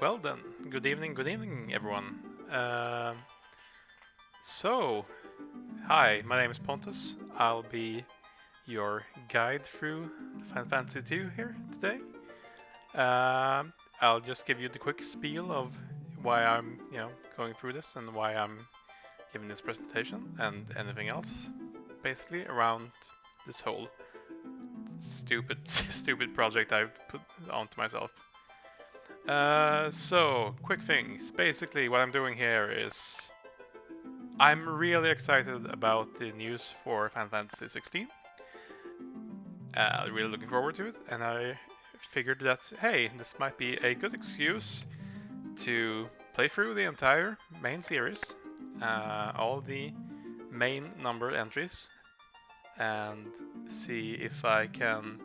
Well then, good evening everyone. So, hi, my name is Pontus. I'll be your guide through Final Fantasy 2 here today. I'll just give you the quick spiel of why I'm, going through this and why I'm giving this presentation and anything else, basically around this whole stupid project I've put onto myself. So, quick things. Basically, what I'm doing here is I'm really excited about the news for Final Fantasy 16. Really looking forward to it, and I figured that, hey, this might be a good excuse to play through the entire main series, all the main numbered entries, and see if I can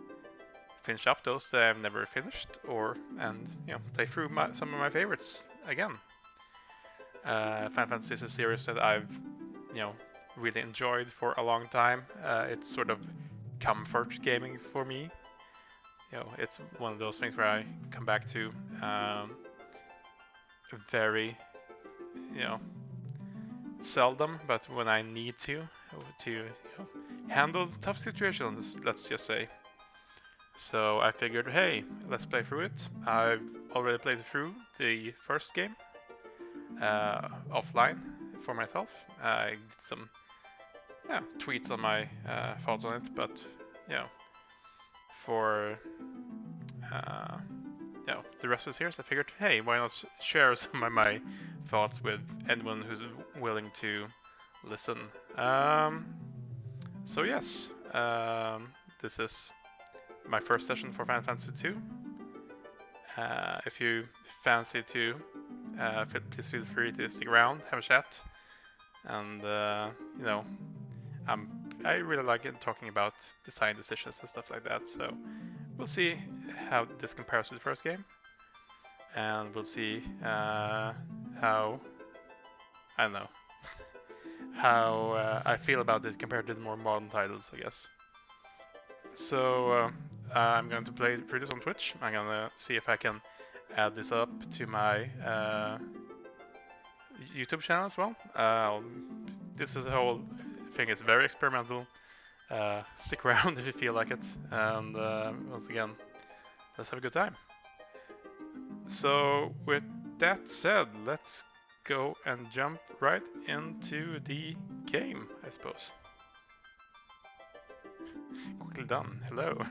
finish up those that I've never finished, and play through some of my favorites again. Final Fantasy is a series that I've really enjoyed for a long time. It's sort of comfort gaming for me. It's one of those things where I come back to very seldom, but when I need to handle tough situations, let's just say. So I figured, hey, let's play through it. I've already played through the first game offline for myself. I did some tweets on my thoughts on it, but for the rest of the series, I figured, hey, why not share some of my thoughts with anyone who's willing to listen. So yes, this is my first session for Final Fantasy 2. If you fancy to, please feel free to stick around, have a chat, and I really like talking about design decisions and stuff like that. So we'll see how this compares to the first game, and we'll see how I don't know how I feel about this compared to the more modern titles, I guess. So I'm going to play through this on Twitch. I'm gonna see if I can add this up to my YouTube channel as well. This is a whole thing is very experimental. Stick around if you feel like it, and once again, let's have a good time. So with that said, let's go and jump right into the game, I suppose. Quickly done. Hello.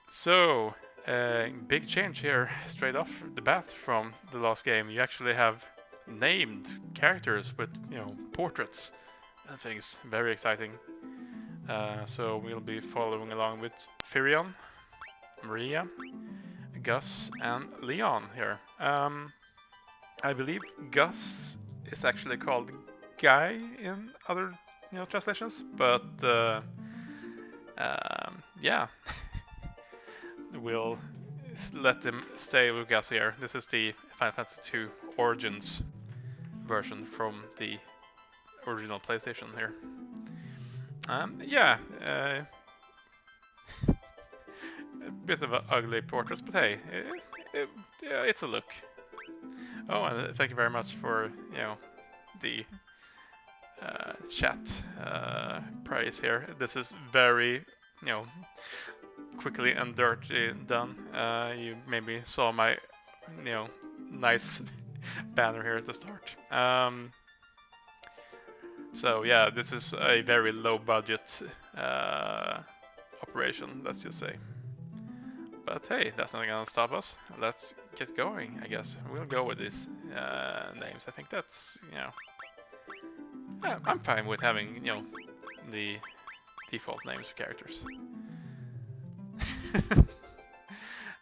So, big change here straight off the bat from the last game. You actually have named characters with, portraits and things. Very exciting. So we'll be following along with Firion, Maria, Gus, and Leon here. I believe Gus is actually called Guy in other translations, but yeah, we'll let them stay with Gus here. This is the Final Fantasy II Origins version from the original PlayStation here. Yeah, a bit of an ugly portrait, but hey, yeah, it's a look. Oh, and thank you very much for the chat praise here. This is very quickly and dirty done. You maybe saw my nice banner here at the start. So yeah, this is a very low budget operation, let's just say. But hey, that's not gonna stop us. Let's get going, I guess. We'll go with these names. I think that's, yeah, I'm fine with having, the default names for characters.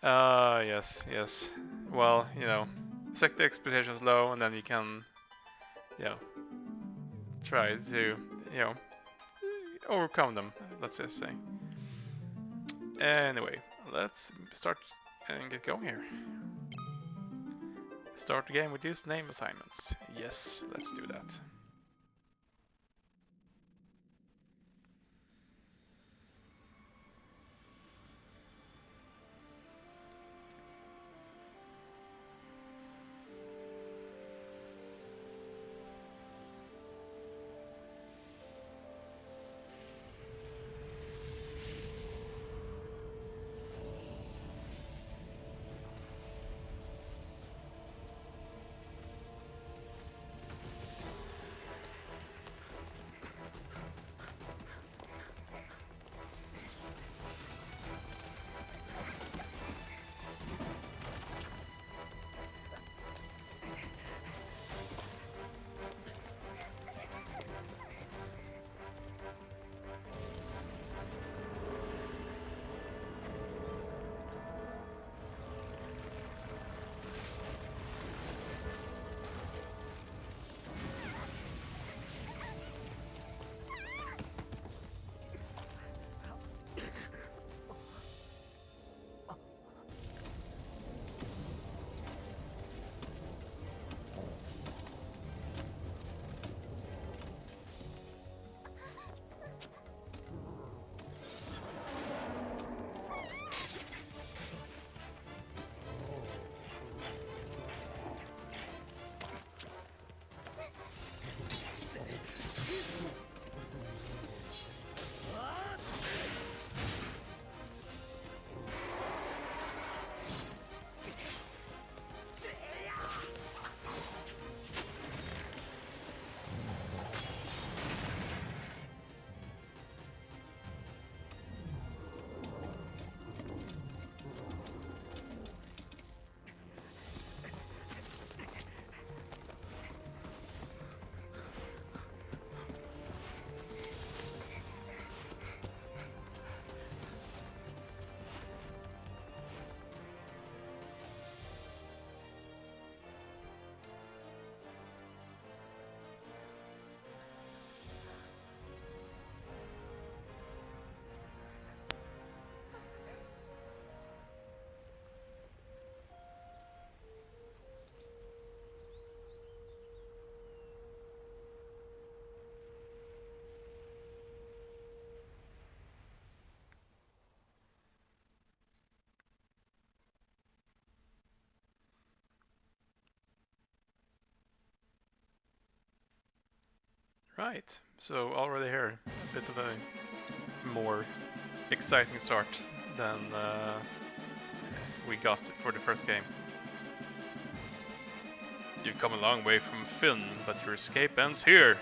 Yes. Well, set the expectations low, and then you can, try to, overcome them, let's just say. Anyway, let's start and get going here. Start the game with these name assignments. Yes, let's do that. Right, so already here, a bit of a more exciting start than we got for the first game. You've come a long way from Finn, but your escape ends here.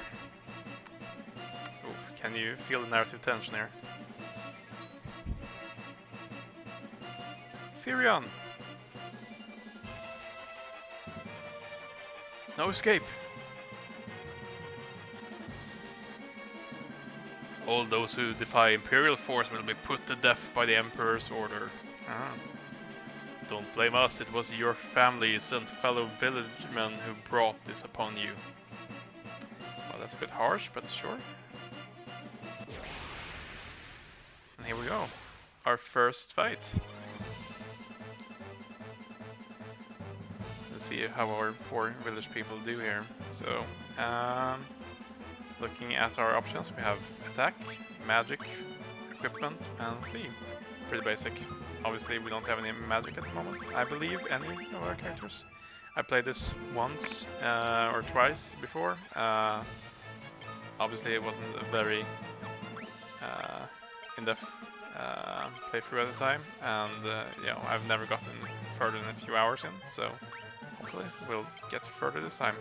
Ooh, can you feel the narrative tension here? Firion! No escape! All those who defy Imperial force will be put to death by the Emperor's order. Ah. Don't blame us, it was your families and fellow villagemen who brought this upon you. Well, that's a bit harsh, but sure. And here we go. Our first fight. Let's see how our poor village people do here. So, looking at our options, we have attack, magic, equipment, and flee. Pretty basic. Obviously, we don't have any magic at the moment. I believe any of our characters. I played this once or twice before. Obviously, it wasn't a very in-depth playthrough at the time, and you know, I've never gotten further than a few hours in. So hopefully, we'll get further this time.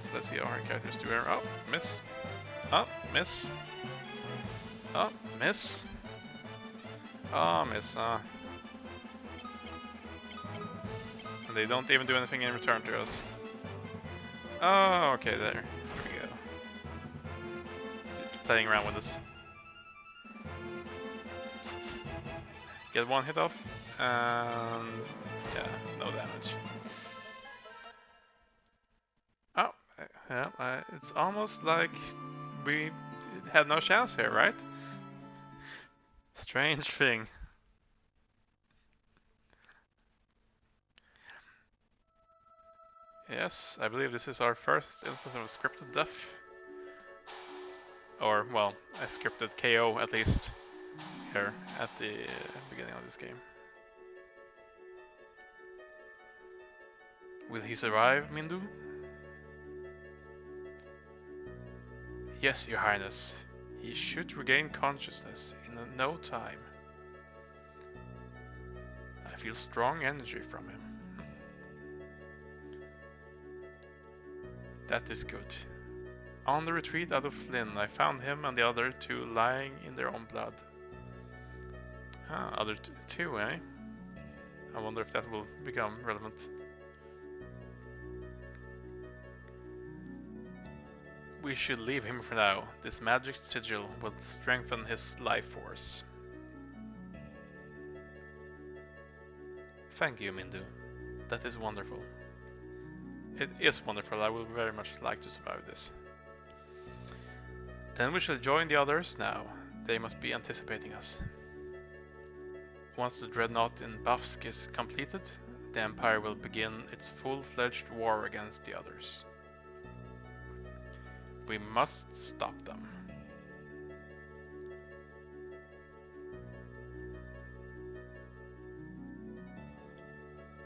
So let's see how our characters do here. Oh, miss. Oh, miss. Oh, miss. Oh, miss. And they don't even do anything in return to us. Oh, okay, there. There we go. Just playing around with this. Get one hit off, and yeah, no damage. Oh, yeah, it's almost like we had no chance here, right? Strange thing. Yes, I believe this is our first instance of a scripted death. Or, well, a scripted KO at least, here at the beginning of this game. Will he survive, Mindu? Yes, Your Highness. He should regain consciousness in no time. I feel strong energy from him. That is good. On the retreat out of Flynn, I found him and the other two lying in their own blood. Ah, other two, eh? I wonder if that will become relevant. We should leave him for now. This magic sigil will strengthen his life force. Thank you, Mindu. That is wonderful. It is wonderful. I would very much like to survive this. Then we shall join the others now. They must be anticipating us. Once the dreadnought in Bafsk is completed, the Empire will begin its full-fledged war against the others. We must stop them.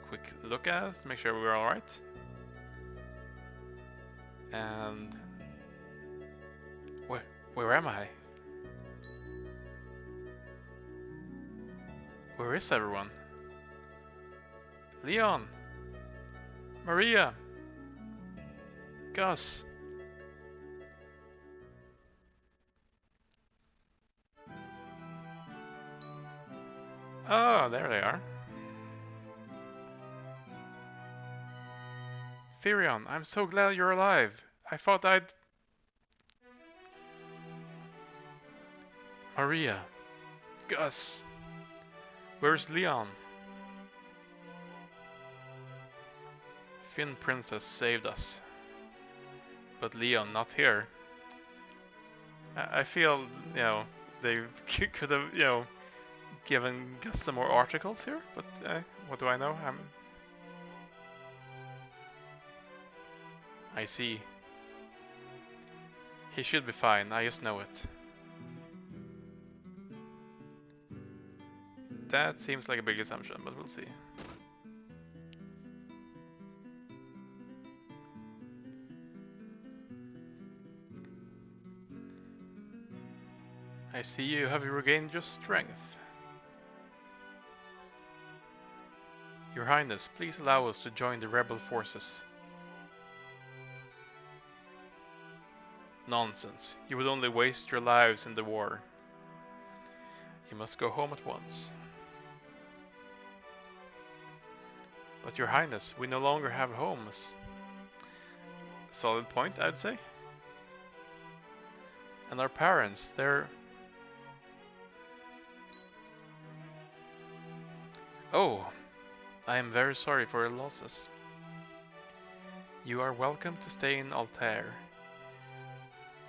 Quick look at us to make sure we're alright. And where am I? Where is everyone? Leon! Maria! Gus! Oh, there they are. Firion, I'm so glad you're alive. I thought I'd... Maria. Gus. Where's Leon? Finn Princess saved us. But Leon not here. I feel, you know, they could have, you know, given Gus some more articles here, but what do I know? I see. He should be fine, I just know it. That seems like a big assumption, but we'll see. I see you have regained your strength. Your Highness, please allow us to join the rebel forces. Nonsense. You would only waste your lives in the war. You must go home at once. But Your Highness, we no longer have homes. Solid point, I'd say. And our parents, they're... Oh, I am very sorry for your losses. You are welcome to stay in Altair.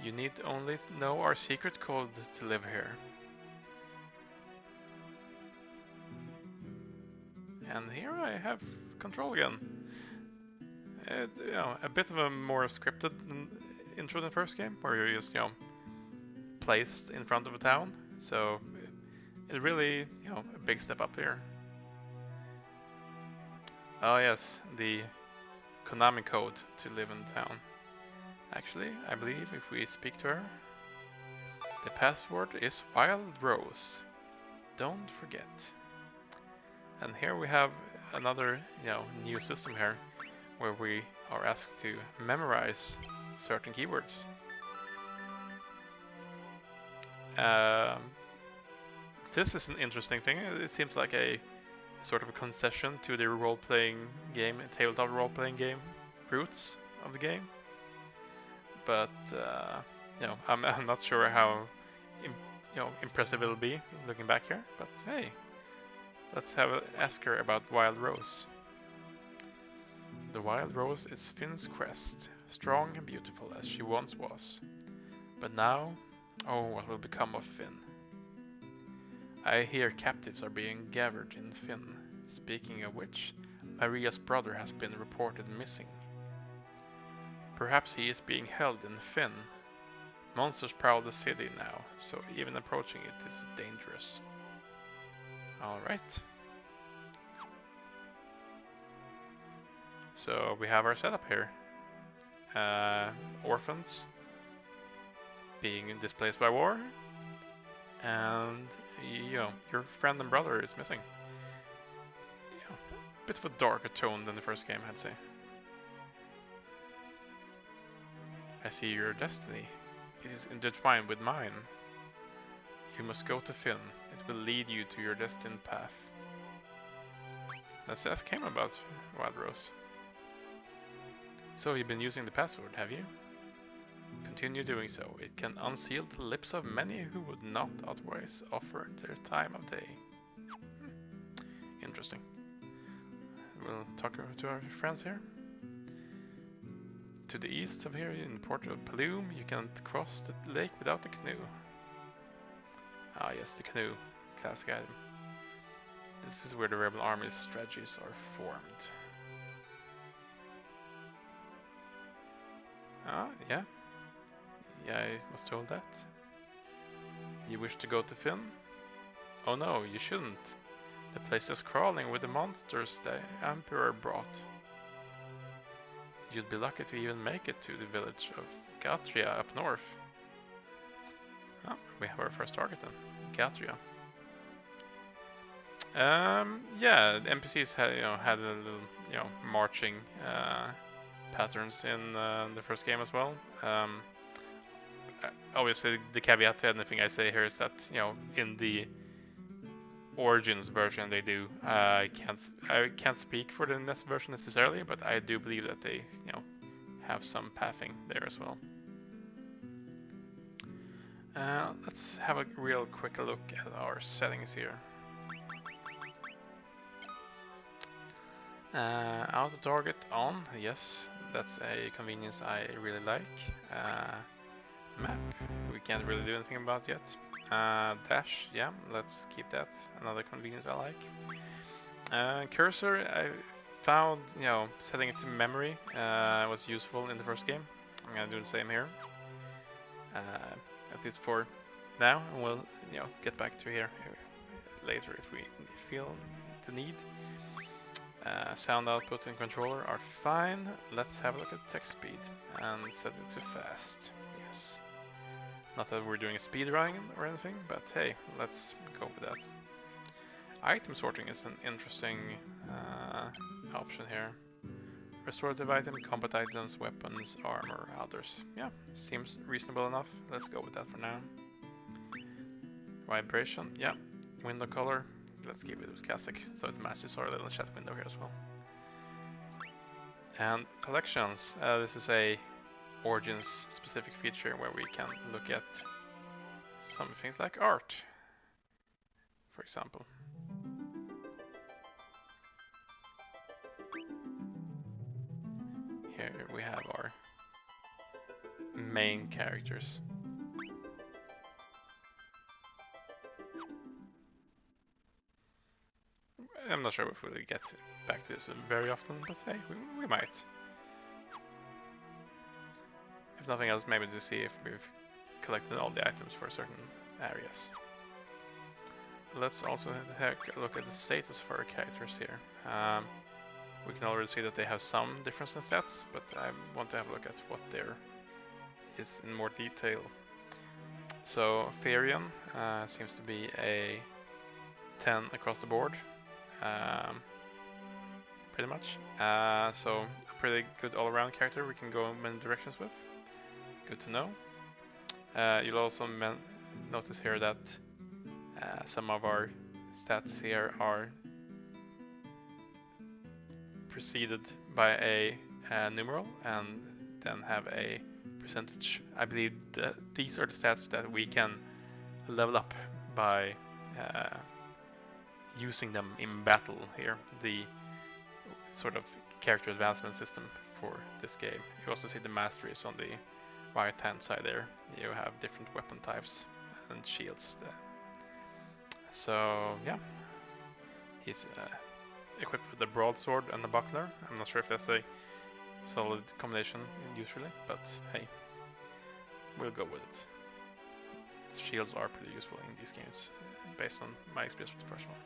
You need only know our secret code to live here. And here I have control again. You know, a bit of a more scripted intro than the first game, where you're just, you know, placed in front of a town. So it really, you know, a big step up here. Oh yes, the Konami code to live in town. Actually, I believe if we speak to her, the password is Wild Rose. Don't forget. And here we have another, you know, new system here, where we are asked to memorize certain keywords. This is an interesting thing. It seems like a sort of a concession to the role-playing game, tabletop role-playing game roots of the game. But you know, I'm not sure how impressive it'll be looking back here. But hey, let's ask her about Wild Rose. The Wild Rose is Finn's quest, strong and beautiful as she once was. But now, oh, what will become of Finn? I hear captives are being gathered in Finn. Speaking of which, Maria's brother has been reported missing. Perhaps he is being held in Finn. Monsters prowl the city now, so even approaching it is dangerous. Alright. So we have our setup here. Orphans being displaced by war, and you know, your friend and brother is missing. You know, a bit of a darker tone than the first game, I'd say. I see your destiny. It is intertwined with mine. You must go to Finn. It will lead you to your destined path. Let's ask him about Wild Rose. So you've been using the password, have you? Continue doing so. It can unseal the lips of many who would not otherwise offer their time of day. Interesting. We'll talk to our friends here. To the east of here, in the port of Paloom, you can't cross the lake without the canoe. Ah yes, the canoe. Classic item. This is where the rebel army's strategies are formed. Ah, yeah. Yeah, I was told that. You wish to go to Finn? Oh no, you shouldn't. The place is crawling with the monsters the Emperor brought. You'd be lucky to even make it to the village of Gatria up north. Ah, we have our first target then, Gatria. Yeah, the NPCs had a little marching patterns in the first game as well. Obviously, the caveat to anything I say here is that in the Origins version they do. I can't speak for the NES version necessarily, but I do believe that they have some pathing there as well. Let's have a real quick look at our settings here. Auto target on, yes, that's a convenience I really like. Map, we can't really do anything about yet. Dash, yeah, let's keep that, another convenience I like. Cursor, I found, setting it to memory was useful in the first game. I'm gonna do the same here. At least for now, and we'll, get back to here later if we feel the need. Sound output and controller are fine. Let's have a look at text speed and set it to fast. Yes. Not that we're doing a speed run or anything, but hey, let's go with that. Item sorting is an interesting option here. Restorative item, combat items, weapons, armor, others. Yeah, seems reasonable enough. Let's go with that for now. Vibration, yeah. Window color, let's keep it with classic, so it matches our little chat window here as well. And collections, this is a Origins specific feature where we can look at some things like art, for example. Here we have our main characters. I'm not sure if we'll get back to this very often, but hey, we might. If nothing else, maybe to see if we've collected all the items for certain areas. Let's also take a look at the status for our characters here. We can already see that they have some difference in stats, but I want to have a look at what there is in more detail. So Therion seems to be a 10 across the board, pretty much. So a pretty good all-around character we can go in many directions with. Good to know. You'll also notice here that some of our stats here are preceded by a numeral and then have a percentage. I believe that these are the stats that we can level up by using them in battle here, the sort of character advancement system for this game. You also see the masteries on the right hand side there. You have different weapon types and shields there. So yeah, he's equipped with the broadsword and the buckler. I'm not sure if that's a solid combination usually, but hey, we'll go with it. Shields are pretty useful in these games, based on my experience with the first one.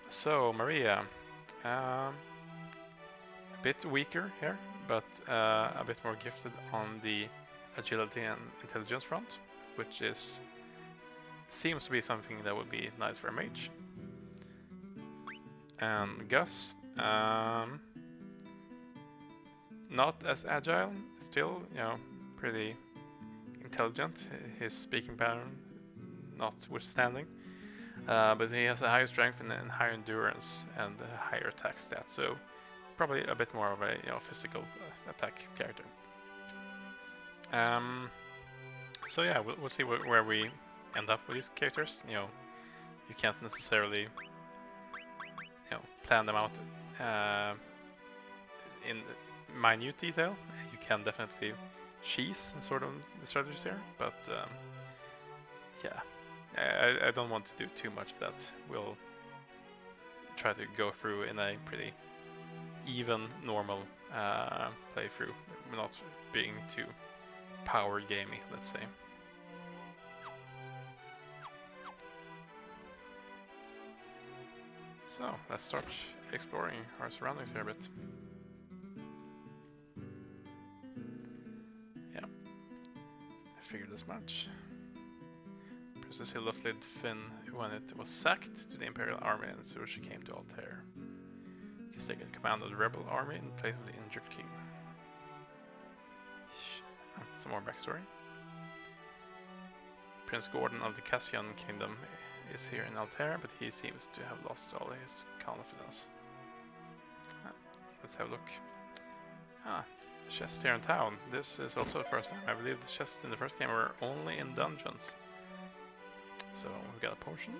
So Maria, a bit weaker here, but a bit more gifted on the agility and intelligence front, which seems to be something that would be nice for a mage. And Gus, not as agile, still, pretty intelligent. His speaking pattern notwithstanding, but he has a higher strength and higher endurance and a higher attack stat, so probably a bit more of a physical attack character. So yeah, we'll see where we end up with these characters. You can't necessarily plan them out in minute detail. You can definitely cheese sort of the strategies here, but yeah, I don't want to do too much of that. We'll try to go through in a pretty even, normal playthrough, not being too power gamey, let's say. So let's start exploring our surroundings here a bit. Yeah, I figured as much. Princess Hilda fled Finn when it was sacked to the Imperial army, and so she came to Altair. She's taken command of the rebel army in place of the injured king. Some more backstory. Prince Gordon of the Cassian Kingdom is here in Altair, but he seems to have lost all his confidence. Let's have a look. Chests here in town. This is also the first time. I believe the chests in the first game were only in dungeons. So we've got a potion.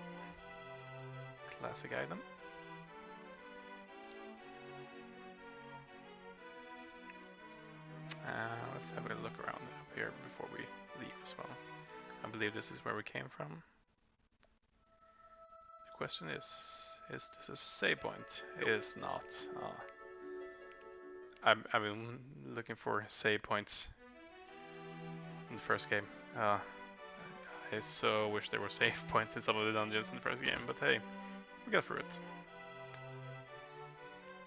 Classic item. Let's have a look around up here before we leave as well. I believe this is where we came from. The question is this a save point? It is not. I've been looking for save points in the first game. I so wish there were save points in some of the dungeons in the first game, but hey, we got through it.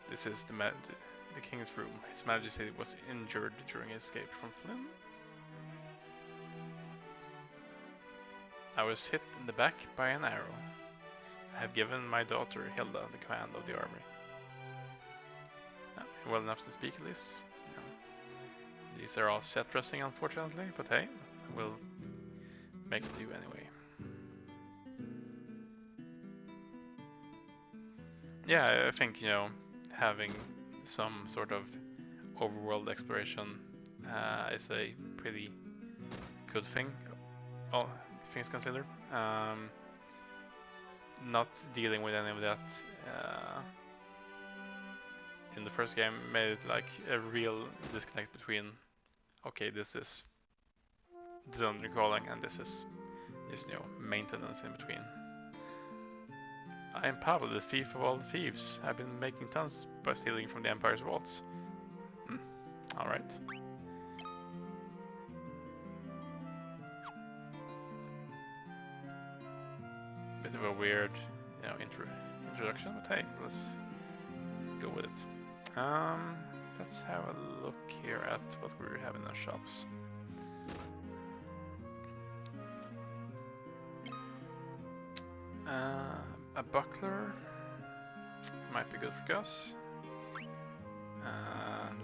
This is the king's room. His Majesty was injured during his escape from Flynn. I was hit in the back by an arrow. I have given my daughter Hilda the command of the army. Well enough to speak at least. These are all set dressing, unfortunately, but hey, we'll make it do anyway. Yeah, I think, having some sort of overworld exploration is a pretty good thing, all things considered. Not dealing with any of that in the first game made it like a real disconnect between, okay, this is dungeon crawling and this is just, maintenance in between. I am Pavel, the thief of all the thieves. I've been making tons by stealing from the Empire's vaults. Alright. Bit of a weird, introduction, but hey, let's go with it. Let's have a look here at what we have in our shops. A buckler might be good for Gus.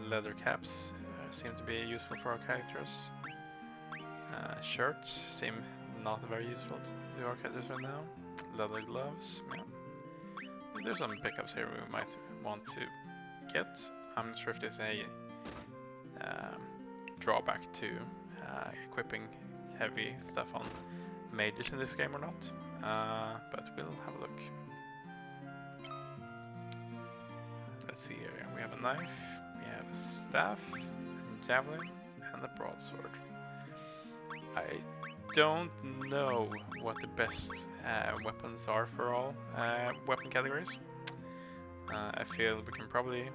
Leather caps seem to be useful for our characters. Shirts seem not very useful to our characters right now. Leather gloves, yeah. There's some pickups here we might want to get. I'm not sure if there's a drawback to equipping heavy stuff on mages in this game or not, but we'll have a look. Let's see here, we have a knife, we have a staff, a javelin, and a broadsword. I don't know what the best weapons are for all weapon categories. I feel we can probably,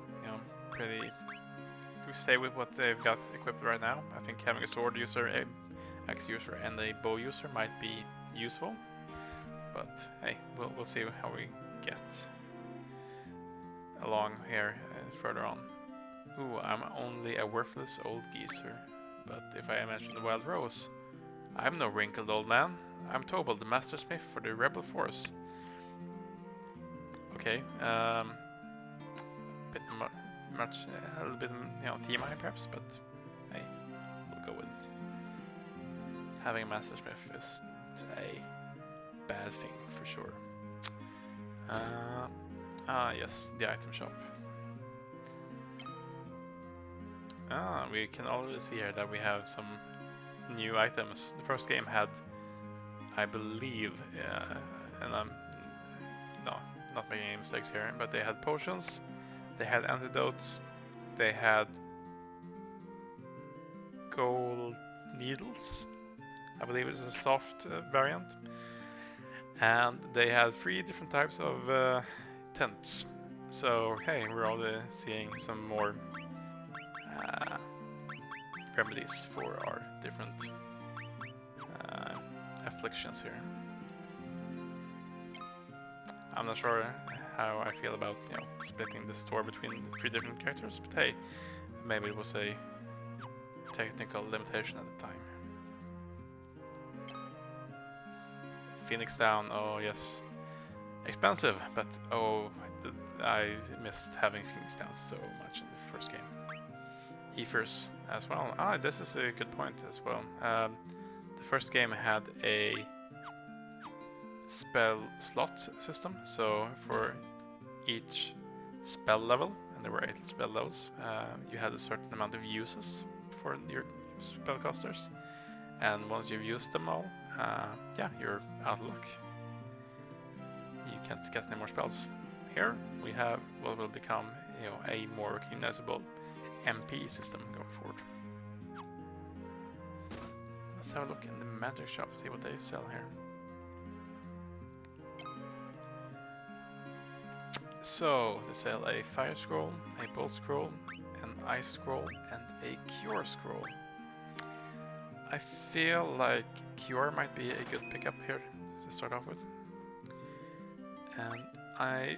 stay with what they've got equipped right now. I think having a sword user, a axe user, and a bow user might be useful. But hey, we'll see how we get along here further on. Ooh, I'm only a worthless old geezer. But if I mention the Wild Rose, I'm no wrinkled old man. I'm Tobal, the master smith for the rebel force. Okay, a little bit, TMI perhaps, but hey, we'll go with it. Having a master smith isn't a bad thing for sure. Yes, the item shop. We can already see here that we have some new items. The first game had, I believe, and I'm not making any mistakes here, but they had potions, they had antidotes, they had gold needles, I believe it's a soft variant, and they had 3 different types of tents. So hey, we're already seeing some more remedies for our different afflictions here. I'm not sure how I feel about splitting the store between 3 different characters, but hey, maybe it was a technical limitation at the time. Phoenix Down, oh yes, expensive, but oh, I missed having Phoenix Down so much in the first game. Ethers as well. This is a good point as well. The first game had a spell slot system, so for each spell level, and there were 8 spell levels, you had a certain amount of uses for your spellcasters, and once you've used them all, you're out of luck. You can't cast any more spells. Here we have what will become a more recognizable MP system going forward. Let's have a look in the magic shop, see what they sell here. So they sell a fire scroll, a bolt scroll, an ice scroll, and a cure scroll. I feel like cure might be a good pickup here to start off with, and I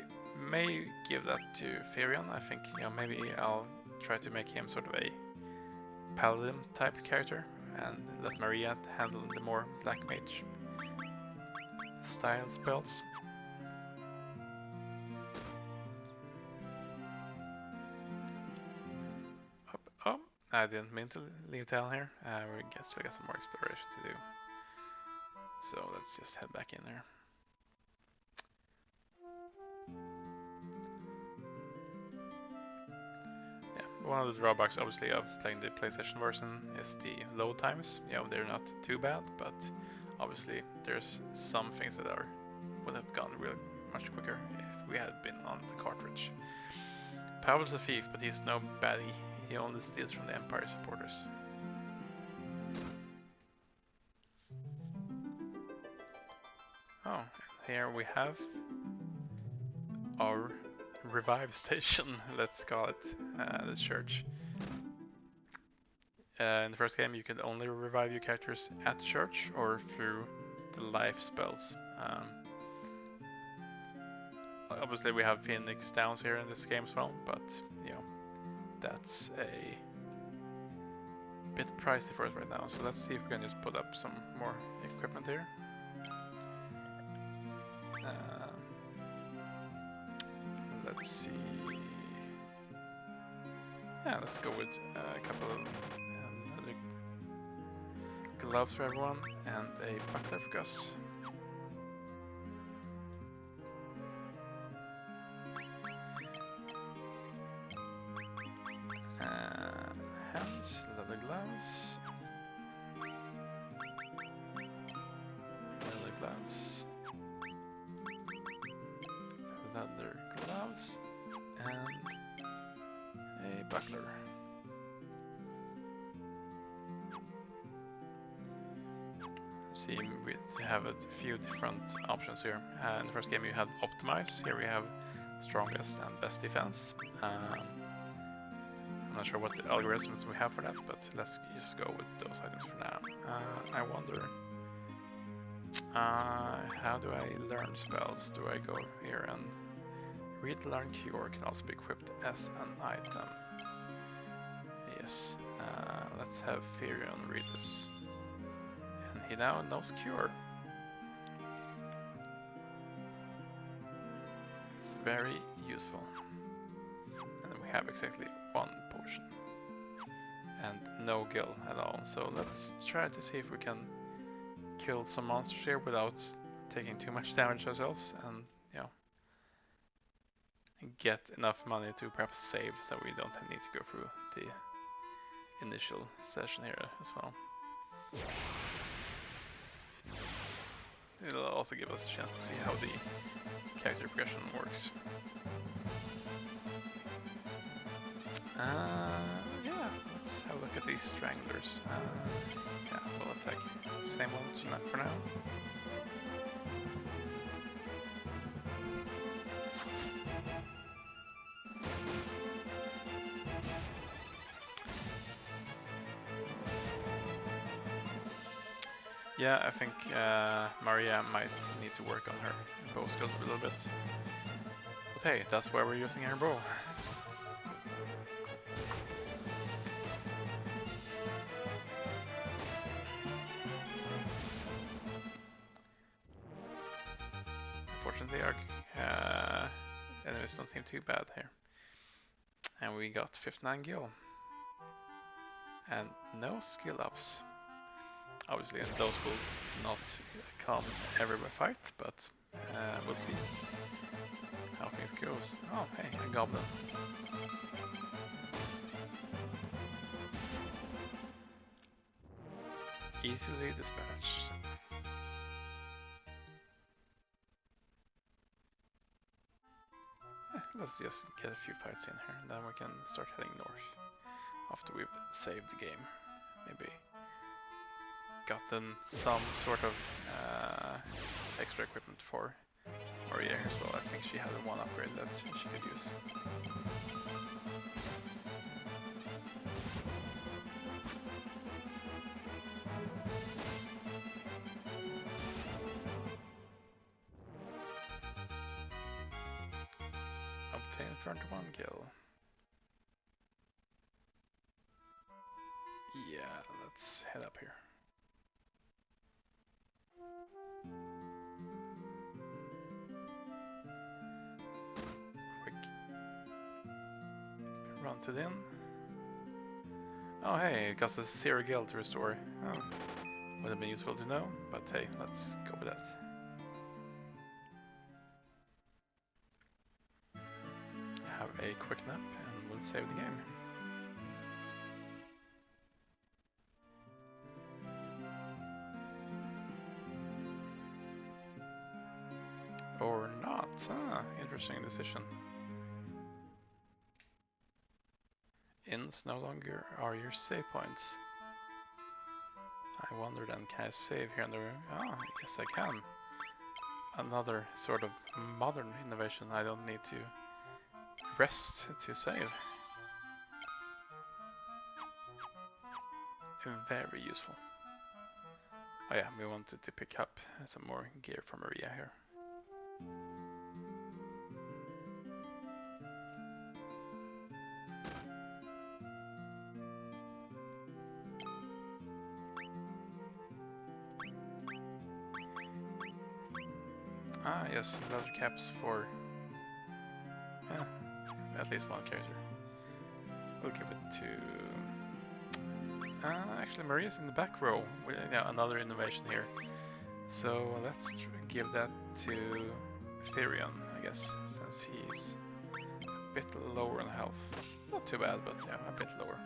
may give that to Firion. I think maybe I'll try to make him sort of a paladin type character and let Maria handle the more black mage style spells. Oh, I didn't mean to leave town here. We guess we got some more exploration to do. So let's just head back in there. Yeah, one of the drawbacks, obviously, of playing the PlayStation version is the load times. You know, they're not too bad, but obviously there's some things that would have gone really much quicker if we had been on the cartridge. Pavel's a thief, but he's no baddie. He only steals from the Empire supporters. Oh, and here we have our revive station, let's call it, the church. In the first game you could only revive your characters at church or through the life spells. Obviously we have Phoenix Downs here in this game as well, but you know, that's a bit pricey for us right now. So let's see if we can just put up some more equipment here. Let's see. Yeah, let's go with a couple of gloves for everyone and a buckler for Gus. Hands, leather gloves. Leather gloves. Leather gloves. And a buckler. See, we have a few different options here. In the first game you had optimize. Here we have strongest and best defense. I'm not sure what the algorithms we have for that, but let's just go with those items for now. I wonder, how do I learn spells? Do I go here and read, learn, cure can also be equipped as an item. Yes, let's have Firion read this. And he now knows cure. Very useful. And then we have exactly one potion. And no gil at all. So let's try to see if we can kill some monsters here without taking too much damage ourselves, and you know, get enough money to perhaps save so we don't need to go through the initial session here as well. It'll also give us a chance to see how the character progression works. Yeah, let's have a look at these stranglers. Yeah, we'll attack the same ones for now. Yeah, I think Maria might need to work on her bow skills a little bit. But hey, that's why we're using her bow. Unfortunately, our enemies don't seem too bad here. And we got 59 gil. And no skill ups. Obviously, those will not come every fight, but we'll see how things goes. Oh, hey, a goblin. Easily dispatched. Let's just get a few fights in here, and then we can start heading north after we've saved the game. Maybe gotten some sort of extra equipment for Maria here as well. I think she had one upgrade that she could use. Obtain 31 gil. Yeah, let's head up here. on to the inn. Oh hey, it costs us 0 gil to restore. Oh, would have been useful to know, but hey, let's go with that. Have a quick nap and we'll save the game. Or not. Ah, interesting decision. Inns no longer are your save points. I wonder then, can I save here in the room? Ah, yes I can. Another sort of modern innovation. I don't need to rest to save. Very useful. Oh yeah, we wanted to pick up some more gear from Maria here. Ah yes, leather caps for at least one character. We'll give it to... actually Maria's in the back row with another innovation here. So let's give that to Therion, I guess, since he's a bit lower on health. Not too bad, but yeah, a bit lower.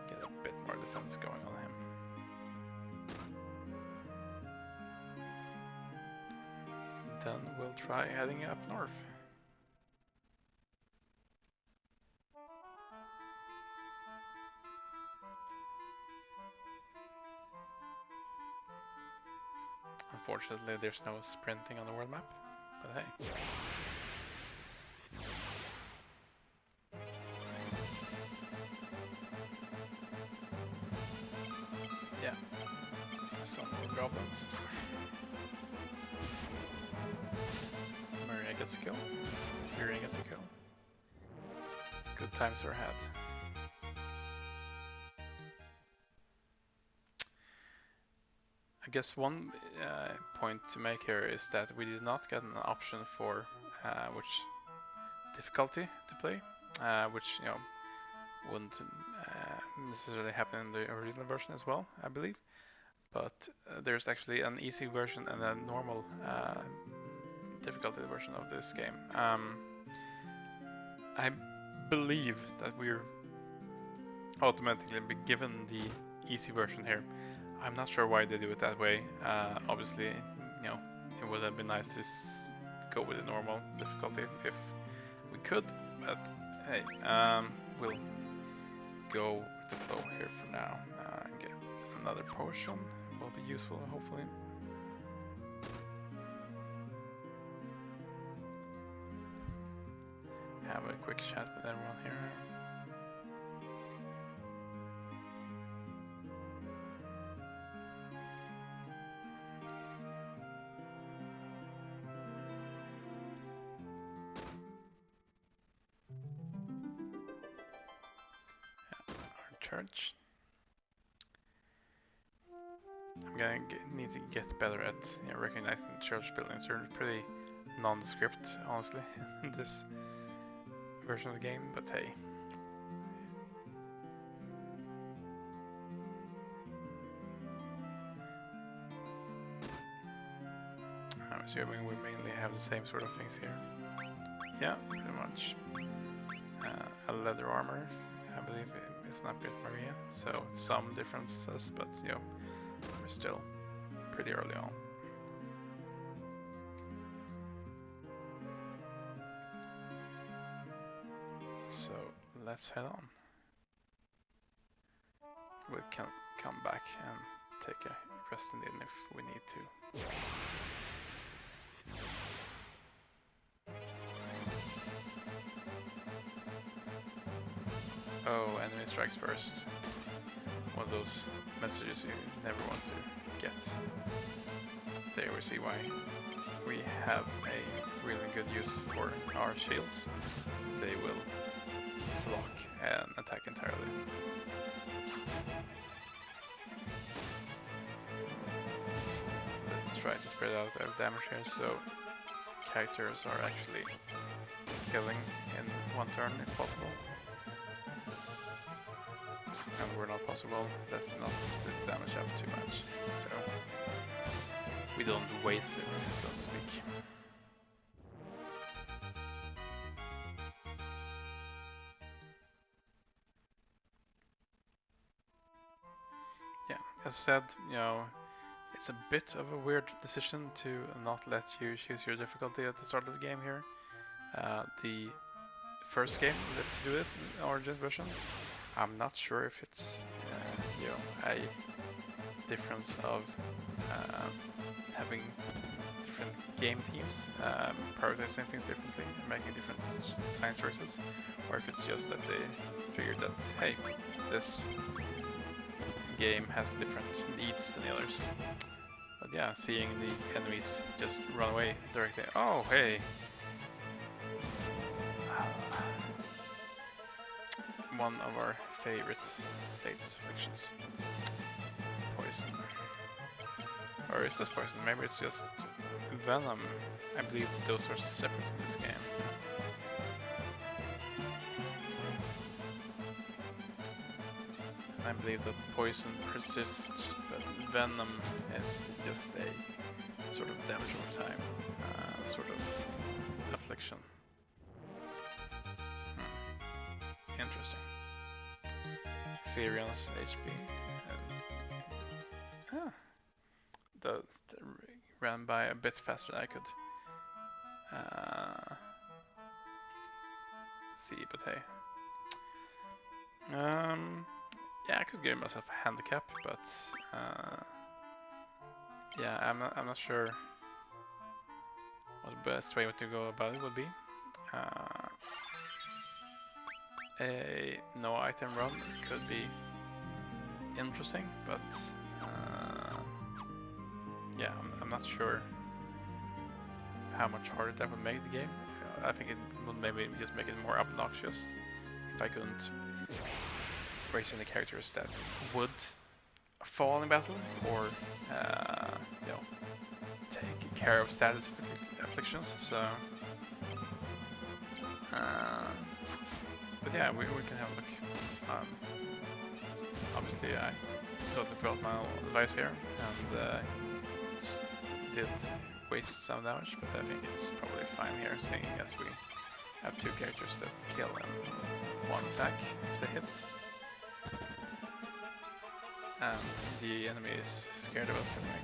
Get a bit more defense going on him. Then we'll try heading up north. Unfortunately, there's no sprinting on the world map, but hey. Yeah, some more goblins. Maria gets a kill. Fury gets a kill. Good times are had. I guess one point to make here is that we did not get an option for which difficulty to play, which wouldn't necessarily happen in the original version as well, I believe. But there's actually an easy version and a normal difficulty version of this game. I believe that we're automatically given the easy version here. I'm not sure why they do it that way. Obviously, it would have been nice to go with the normal difficulty if we could, but hey, we'll go with the flow here for now. Get another potion will be useful, hopefully. Have a quick chat with everyone here. Church. I'm gonna need to get better at recognizing church buildings. They're pretty nondescript, honestly, in this version of the game, but hey. I'm assuming we mainly have the same sort of things here. Yeah, pretty much. A leather armor, I believe it's not with Maria, so some differences, but we're still pretty early on. So let's head on. We can come back and take a rest in the inn if we need to. Oh, enemy strikes first. One of those messages you never want to get. There we see why we have a really good use for our shields. They will block and attack entirely. Let's try to spread out our damage here so characters are actually killing in one turn if possible. and we're not possible. Let's not split the damage up too much, so we don't waste it, so to speak. Yeah, as I said, it's a bit of a weird decision to not let you choose your difficulty at the start of the game here. The first game lets you do this in Origins version. I'm not sure if it's a difference of having different game teams prioritizing things differently and making different design choices, or if it's just that they figured that, hey, this game has different needs than the others. But yeah, seeing the enemies just run away directly. Oh, hey! One of our favorite status afflictions. Poison. Or is this poison? Maybe it's just venom. I believe those are separate from this game. I believe that poison persists, but venom is just a sort of damage over time, sort of affliction. Interesting. Therion's HP. That ran by a bit faster than I could see, but hey. Yeah, I could give myself a handicap, but yeah, I'm not sure what the best way to go about it would be. A no item run could be interesting, but yeah, I'm not sure how much harder that would make the game. I think it would maybe just make it more obnoxious if I couldn't raise any characters that would fall in battle or take care of status afflictions. So, but yeah, we can have a look. Obviously, I totally forgot my own advice here, and did waste some damage, but I think it's probably fine here, seeing as we have two characters that kill in one attack if they hit. And the enemy is scared of us anyway.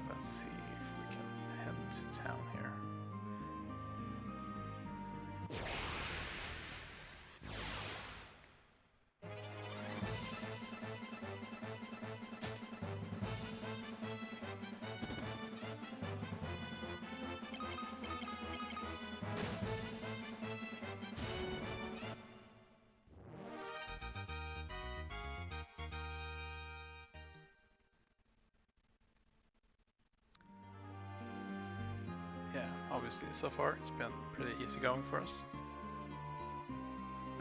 Let's see if we can head to town here. Yeah, obviously so far it's been pretty easy going for us.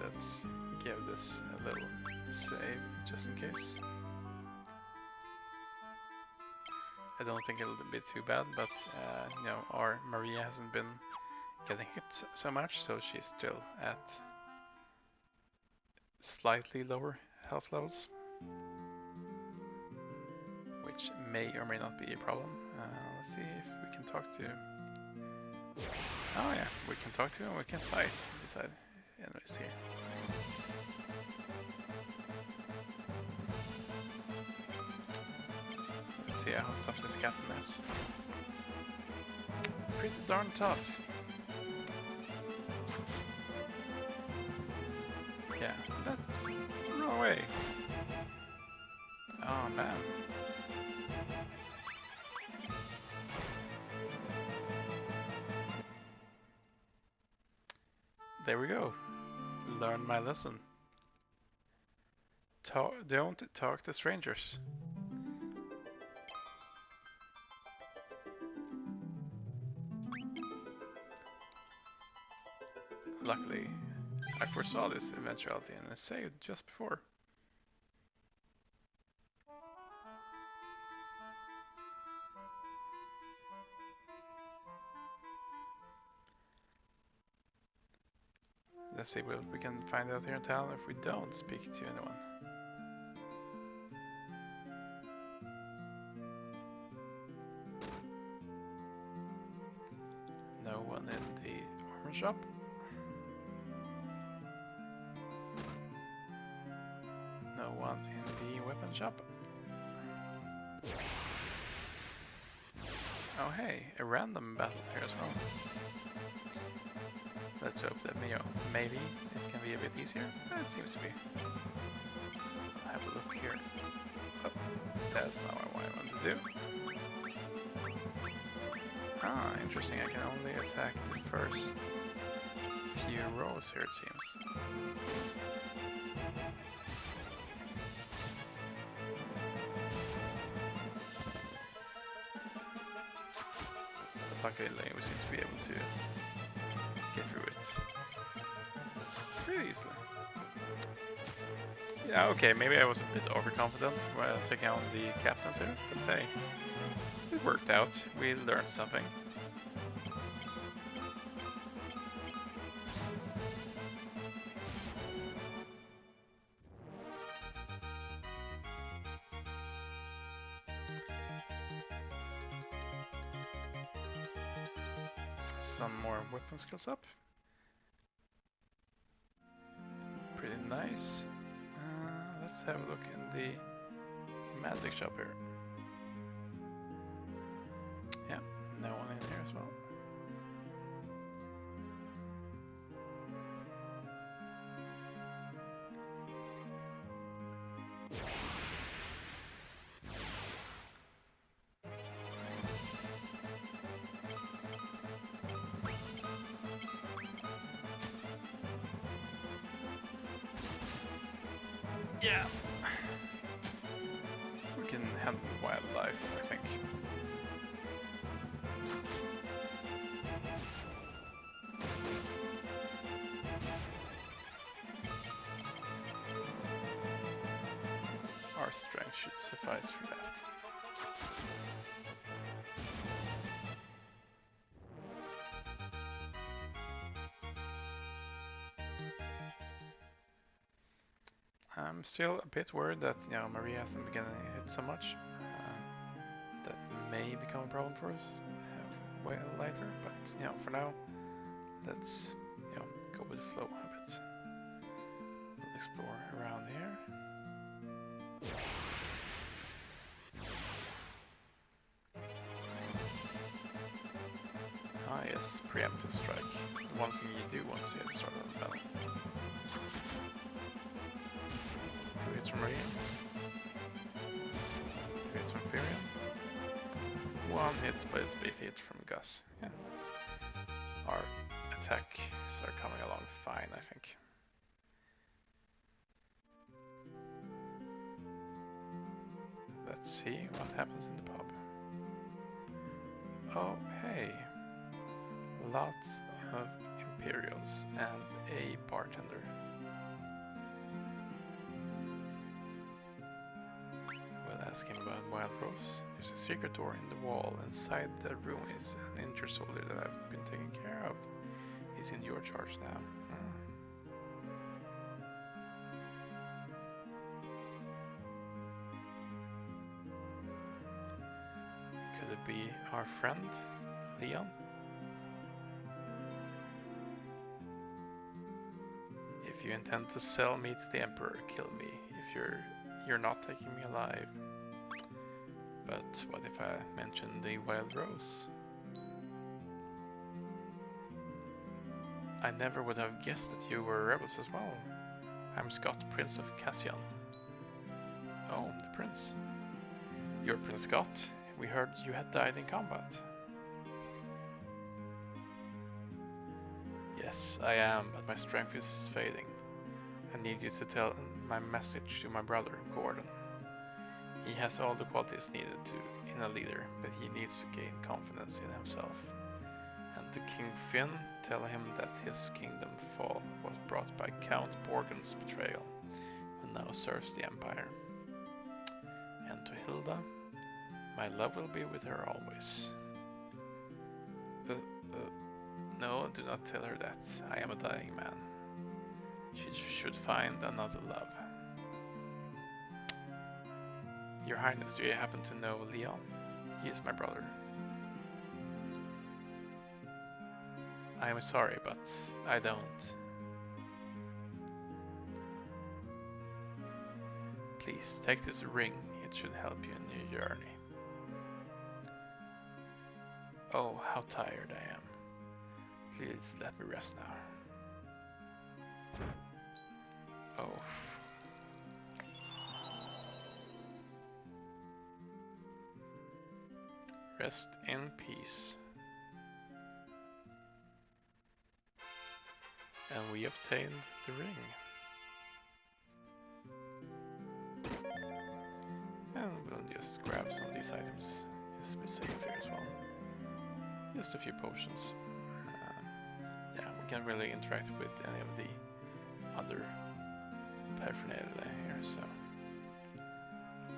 Let's give this a little save just in case. I don't think it'll be too bad, but our Maria hasn't been getting hit so much, so she's still at slightly lower health levels, which may or may not be a problem. Let's see if we can talk to... Oh yeah, we can talk to him, we can fight beside enemies here. Let's see how tough this captain is. Pretty darn tough. Yeah, let's run away. Oh man. There we go. Learn my lesson. Don't talk to strangers. Luckily, I foresaw this eventuality and I saved just before. let's see what we can find out here in town if we don't speak to anyone. No one in the armor shop. No one in the weapon shop. Oh hey, a random battle here as well. Let's hope that maybe it can be a bit easier. It seems to be. I'll have a look here. Oh, that's not what I want to do. Ah, interesting. I can only attack the first few rows here, it seems. Luckily, we seem to be able to get through it pretty easily. Yeah, okay, maybe I was a bit overconfident while taking on the captains here, but hey, it worked out. We learned something. Some more weapon skills up. Pretty nice. Let's have a look in the magic shop here. Yeah, no one in here as well. Yeah. We can handle wildlife, I think. Our strength should suffice for that. I'm still a bit worried that Maria hasn't been getting hit so much. That may become a problem for us way later, but for now, let's go with the flow a bit. We'll explore around here. Ah yes, preemptive strike. One thing you do want to see at the start of the battle. 2 hits from Maria. 2 hits from Furion. 1 hit, but it's big hit from Gus. Yeah. Our attacks are coming along fine, I think. Let's see what happens in the pub. Oh, hey. Lots of Imperials and a bartender. We'll ask him about Wild Rose. There's a secret door in the wall. Inside the room is an injured soldier that I've been taking care of. He's in your charge now. Could it be our friend, Leon? If you intend to sell me to the Emperor, kill me. If you're not taking me alive. But what if I mention the Wild Rose? I never would have guessed that you were rebels as well. I'm Scott, Prince of Cassian. Oh, the Prince. You're Prince Scott. We heard you had died in combat. Yes, I am, but my strength is fading. I need you to tell my message to my brother, Gordon. He has all the qualities needed in a leader, but he needs to gain confidence in himself. And to King Finn, tell him that his kingdom fall was brought by Count Borgen's betrayal, who now serves the Empire. And to Hilda, my love will be with her always. No, do not tell her that. I am a dying man. She should find another love. Your Highness, do you happen to know Leon? He is my brother. I am sorry, but I don't. Please, take this ring. It should help you in your journey. Oh, how tired I am. Please let me rest now. Oh. Rest in peace. And we obtained the ring. And we'll just grab some of these items. Just to be safe here as well. Just a few potions. Yeah, we can't really interact with any of the other paraphernalia here, so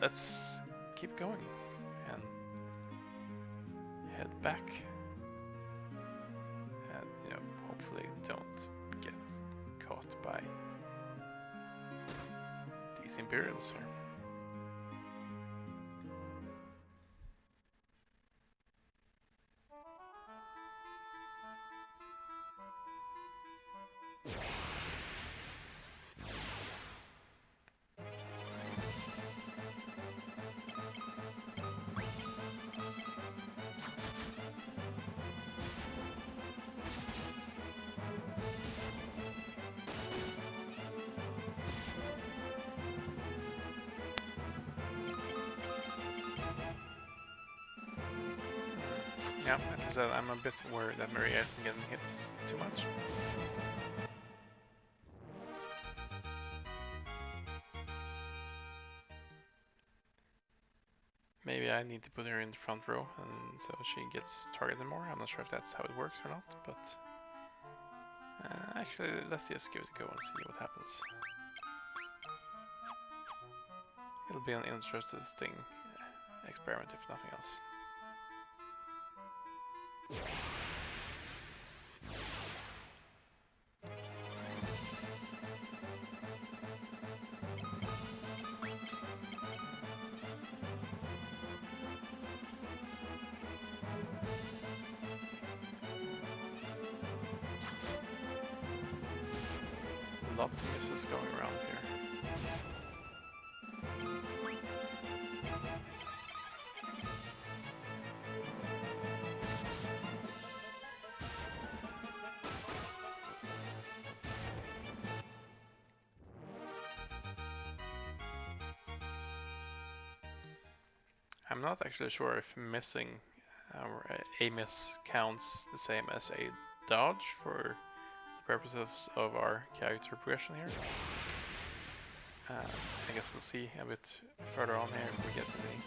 let's keep going and head back. And, you know, hopefully don't get caught by these Imperials here. Yeah, like I said, I'm a bit worried that Maria isn't getting hit too much. Maybe I need to put her in the front row and so she gets targeted more. I'm not sure if that's how it works or not, but actually let's just give it a go and see what happens. It'll be an interesting experiment if nothing else. Lots of misses going around here. I'm not actually sure if missing or a miss counts the same as a dodge for the purposes of our character progression here. I guess we'll see a bit further on here if we get any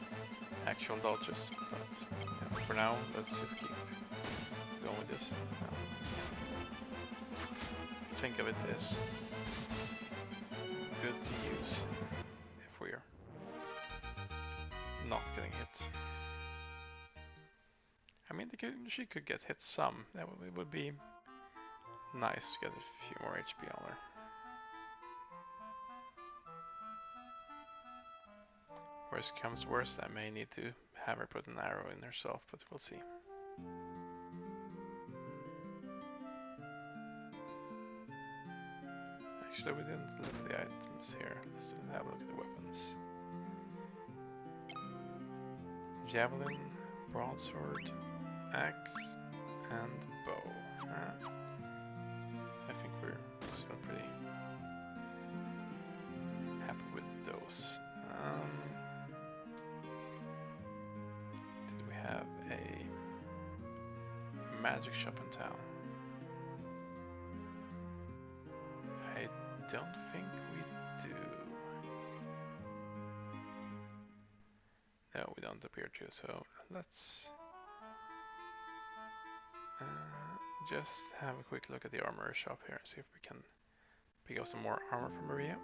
actual dodges, but yeah, for now let's just keep going with this. Think of it as good news if we're not getting hit. I mean, she could get hit some. That would be nice to get a few more HP on her. Worst comes worst, I may need to have her put an arrow in herself, but we'll see. Actually, we didn't look at the items here. Let's have a look at the weapons. Javelin, broadsword, axe, and bow. I think we're still pretty happy with those. Did we have a magic shop in town? I don't think we do. No, we don't appear to, so let's just have a quick look at the armor shop here and see if we can pick up some more armor from Maria.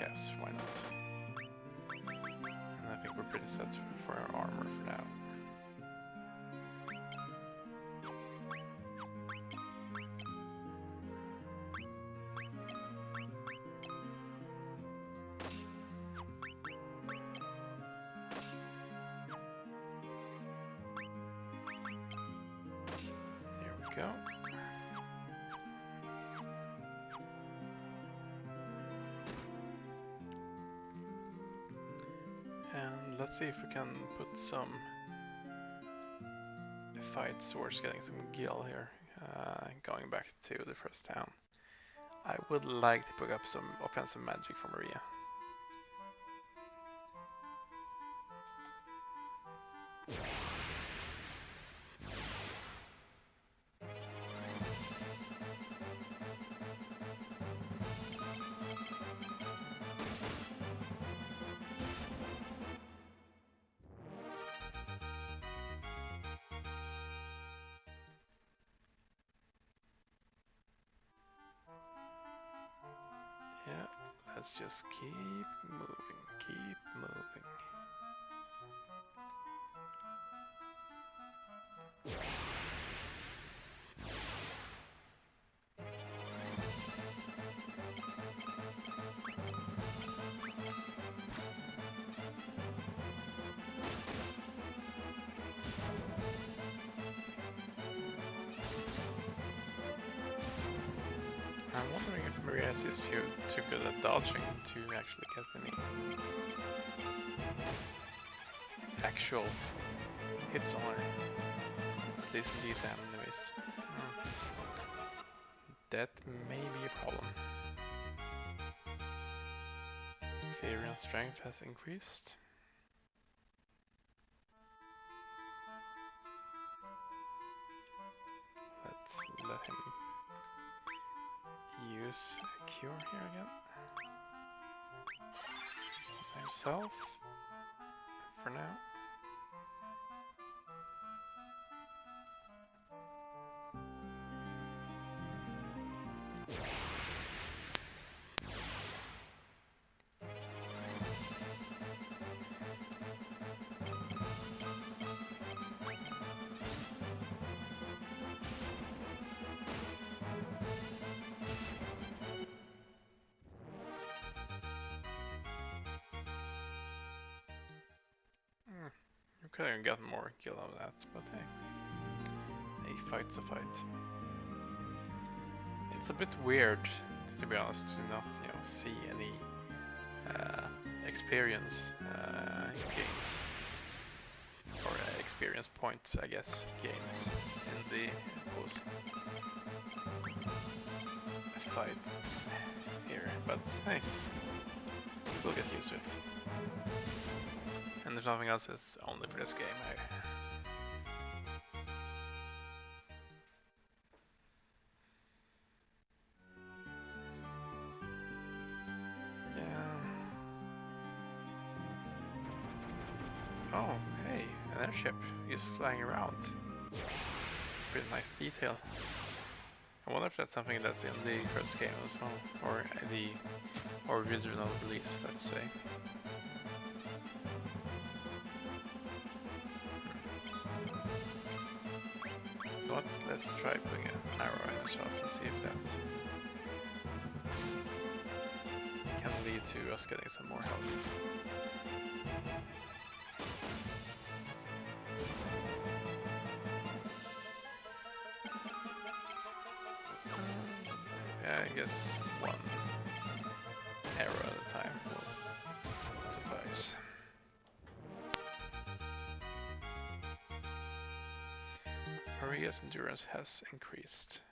caps, why not? And I think we're pretty set for our armor for now. There we go. And let's see if we can put some fight source, getting some gil here, going back to the first town. I would like to pick up some offensive magic from Maria. Yeah, let's just keep moving, keep moving. I'm wondering if Maria is too good at dodging to actually get any actual hits on her. At least with these enemies. That may be a problem. Varian strength has increased. Let's let him use a cure here again. Himself for now. You could have gotten more kill out of that, but hey, a fight's a fight. It's a bit weird, to be honest, to not see any experience gains, or experience points, I guess, gains in the post fight here. But hey, we'll get used to it. And there's nothing else, it's only for this game. Yeah. Oh, hey, an airship is flying around. Pretty nice detail. I wonder if that's something that's in the first game as well, or the original release, let's say. But let's try putting an arrow in itself and see if that can lead to us getting some more health. Yeah, I guess one arrow at a time will suffice. Maria's endurance has increased.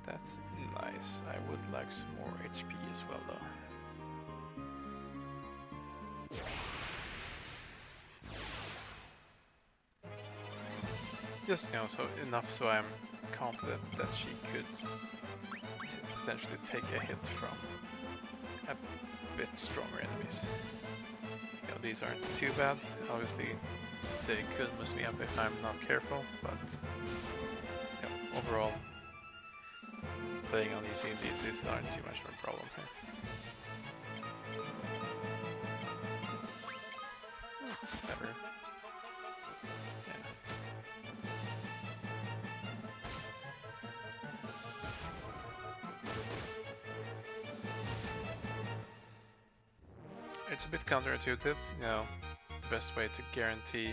That's nice. I would like some more HP as well, though. Just, so enough so I'm confident that she could potentially take a hit from a bit stronger enemies. These aren't too bad. Obviously, they could mess me up if I'm not careful, but overall, playing on these aren't too much of a problem here. it's a bit counterintuitive, you know, the best way to guarantee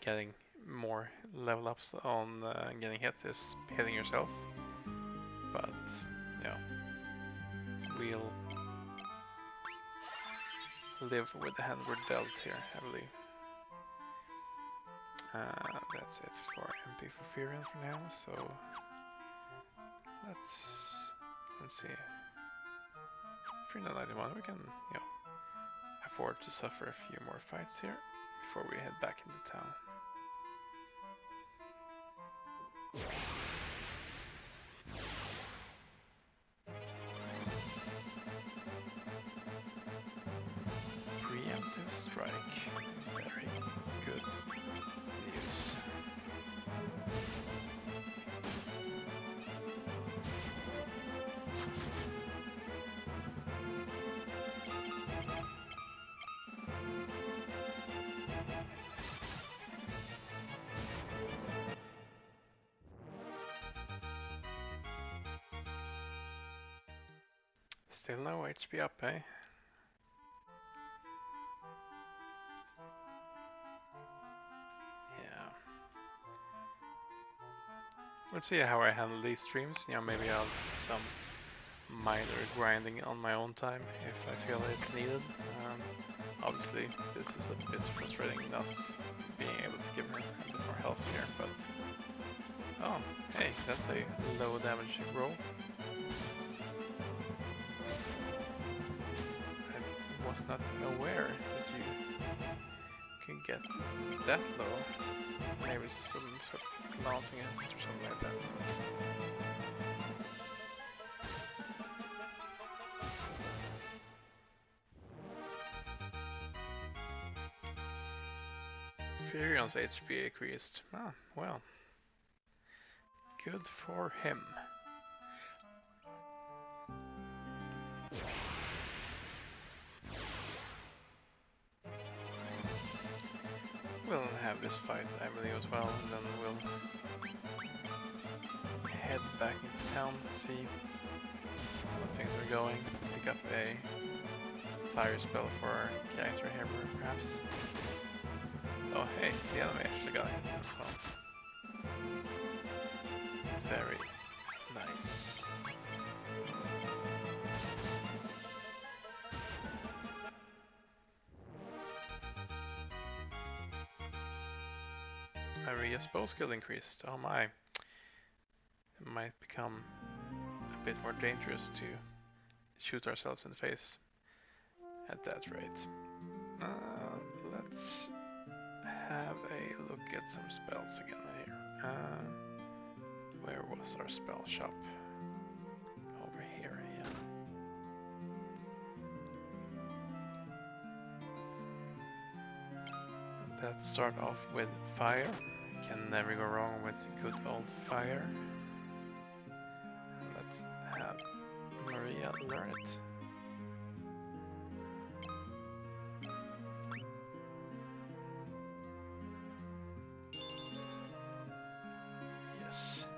getting more level ups on getting hit is hitting yourself. But, you know, we'll live with the hand we're dealt here, I believe. That's it for MP for Furion for now, so let's see. If you're not 91, we can, you know, afford to suffer a few more fights here before we head back into town. Preemptive strike. Very good news. Still no HP up, eh? Yeah. We'll see how I handle these streams. You know, maybe I'll do some minor grinding on my own time if I feel it's needed. Obviously, this is a bit frustrating not being able to give her a bit more health here, but... Oh, hey, that's a low damage roll. I was not aware that you can get that low. Maybe some sort of glancing it or something like that. Furion's HP increased. Ah, well. Good for him. We'll have this fight, I believe, as well, and then we'll head back into town, see how things are going, pick up a fire spell for our character here, perhaps. Oh hey, the enemy actually got hit as well. Very nice. Maria's bow skill increased. Oh my. It might become a bit more dangerous to shoot ourselves in the face at that rate. Let's have a look at some spells again here. Where was our spell shop? Over here, yeah. Let's start off with fire. Can never go wrong with good old fire. And let's have Maria learn it. Yes.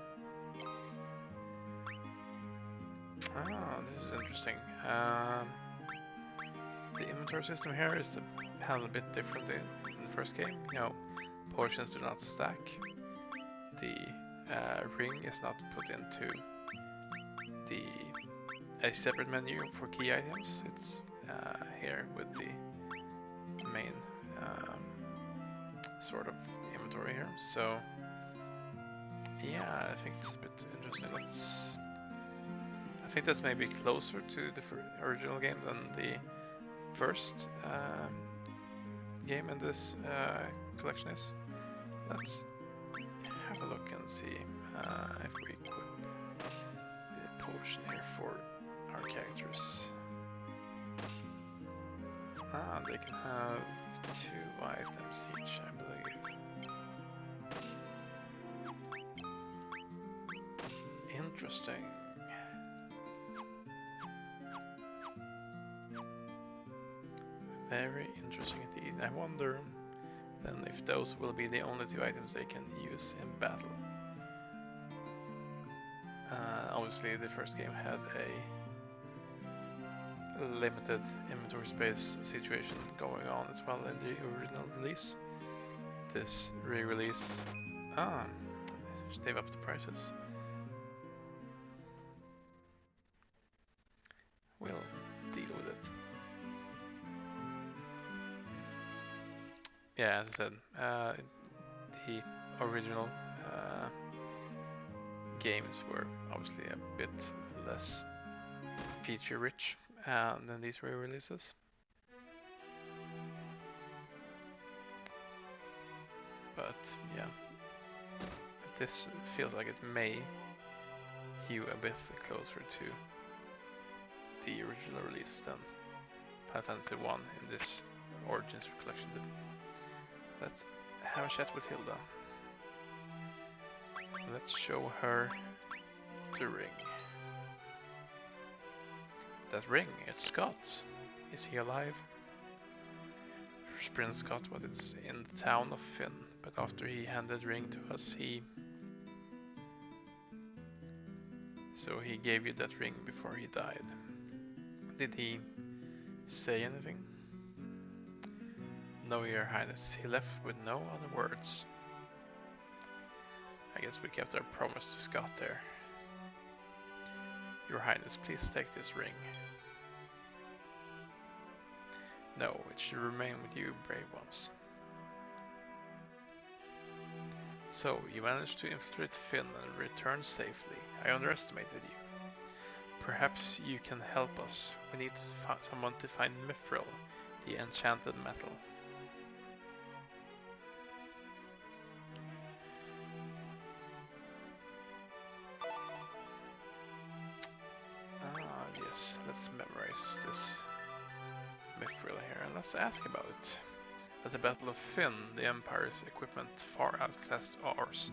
Ah, this is interesting. The inventory system here is handled a bit differently in the first game. You know, potions do not stack. The ring is not put into a separate menu for key items. It's here with the main sort of inventory here. So yeah, I think it's a bit interesting. I think that's maybe closer to the original game than the first game in this collection is. Let's have a look and see if we equip the potion here for our characters. Ah, they can have 2 items each, I believe. Interesting. Very interesting indeed. I wonder then if those will be the only 2 items they can use in battle. Obviously the first game had a limited inventory space situation going on as well in the original release. This re-release, they've upped the prices. We'll deal with it. Yeah, as I said, the original games were obviously a bit less feature-rich than these re-releases. But yeah, this feels like it may hew a bit closer to the original release than Final Fantasy 1 in this Origins collection did. Let's have a chat with Hilda. Let's show her the ring. That ring, it's Scott. Is he alive? Prince Scott, but it's in the town of Finn. But after he handed the ring to us, So he gave you that ring before he died. Did he say anything? No, Your Highness. He left with no other words. I guess we kept our promise to Scott there. Your Highness, please take this ring. No, it should remain with you, brave ones. So, you managed to infiltrate Finn and return safely. I underestimated you. Perhaps you can help us. We need someone to find Mithril, the enchanted metal. Yes, let's memorize this Mithril here and let's ask about it. At the Battle of Finn, the Empire's equipment far outclassed ours.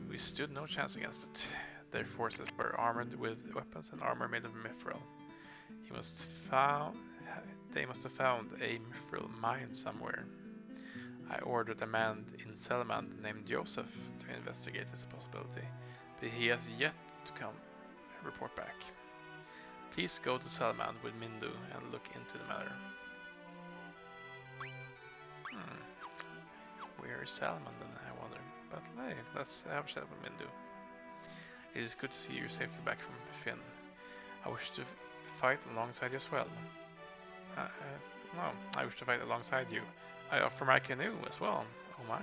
We stood no chance against it. Their forces were armored with weapons and armor made of Mithril. They must have found a Mithril mine somewhere. I ordered a man in Selman named Joseph to investigate this possibility, but he has yet to report back. Please go to Selman with Mindu and look into the matter. Where is Selman then, I wonder? But hey, let's have a chat with Mindu. It is good to see you safely back from Finn. I wish to fight alongside you as well. No, I wish to fight alongside you. I offer my canoe as well. Oh my.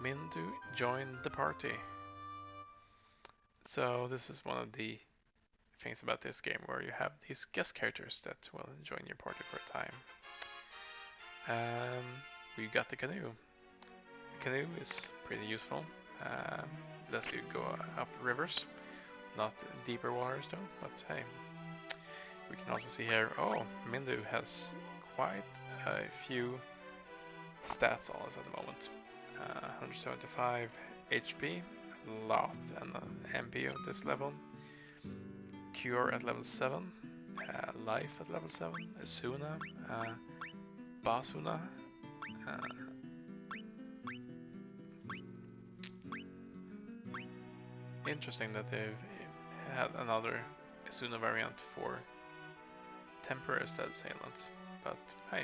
Mindu joined the party. So this is one of the things about this game where you have these guest characters that will join your party for a time. We got the canoe. The canoe is pretty useful. Lets you go up rivers, not deeper waters though, but hey. We can also see here, Mindu has quite a few stats on us at the moment. 175 HP, a lot, and an MP at this level. Cure at level 7, Life at level 7, Asuna, Basuna, interesting that they've had another Asuna variant for temporary stealth assailant, but hey,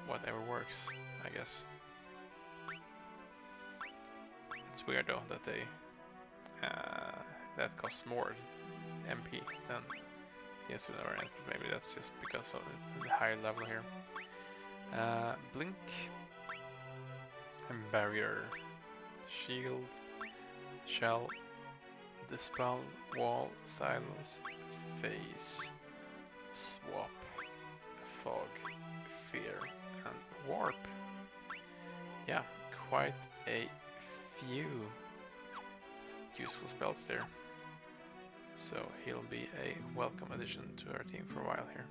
whatever works, I guess. It's weird though that they that costs more MP than the Asuna variant, but maybe that's just because of the higher level here. Blink, and barrier, shield, shell, dispel, wall, silence, phase, swap, fog, fear, and warp. Yeah, quite a few useful spells there. So he'll be a welcome addition to our team for a while here.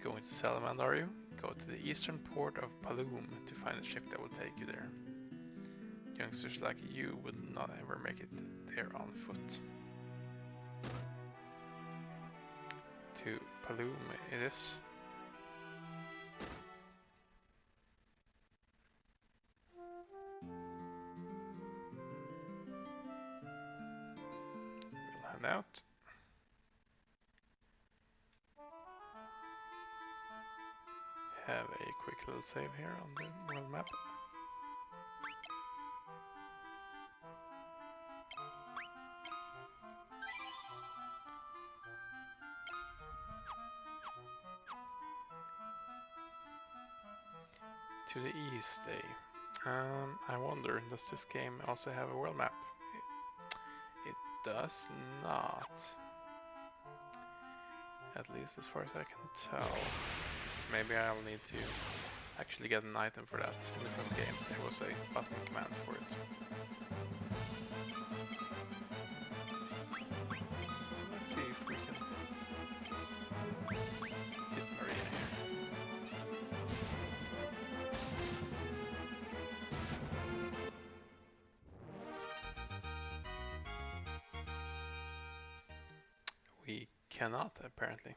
Going to Salamand, are you? Go to the eastern port of Paloom to find a ship that will take you there. Youngsters like you would not ever make it there on foot. To Paloom it is. find out. Have a quick little save here on the world map. To the east, I wonder, does this game also have a world map? It does not. At least as far as I can tell. Maybe I'll need to actually get an item for that. In the first game there was a button command for it. Let's see if we can hit Maria here. We cannot, apparently.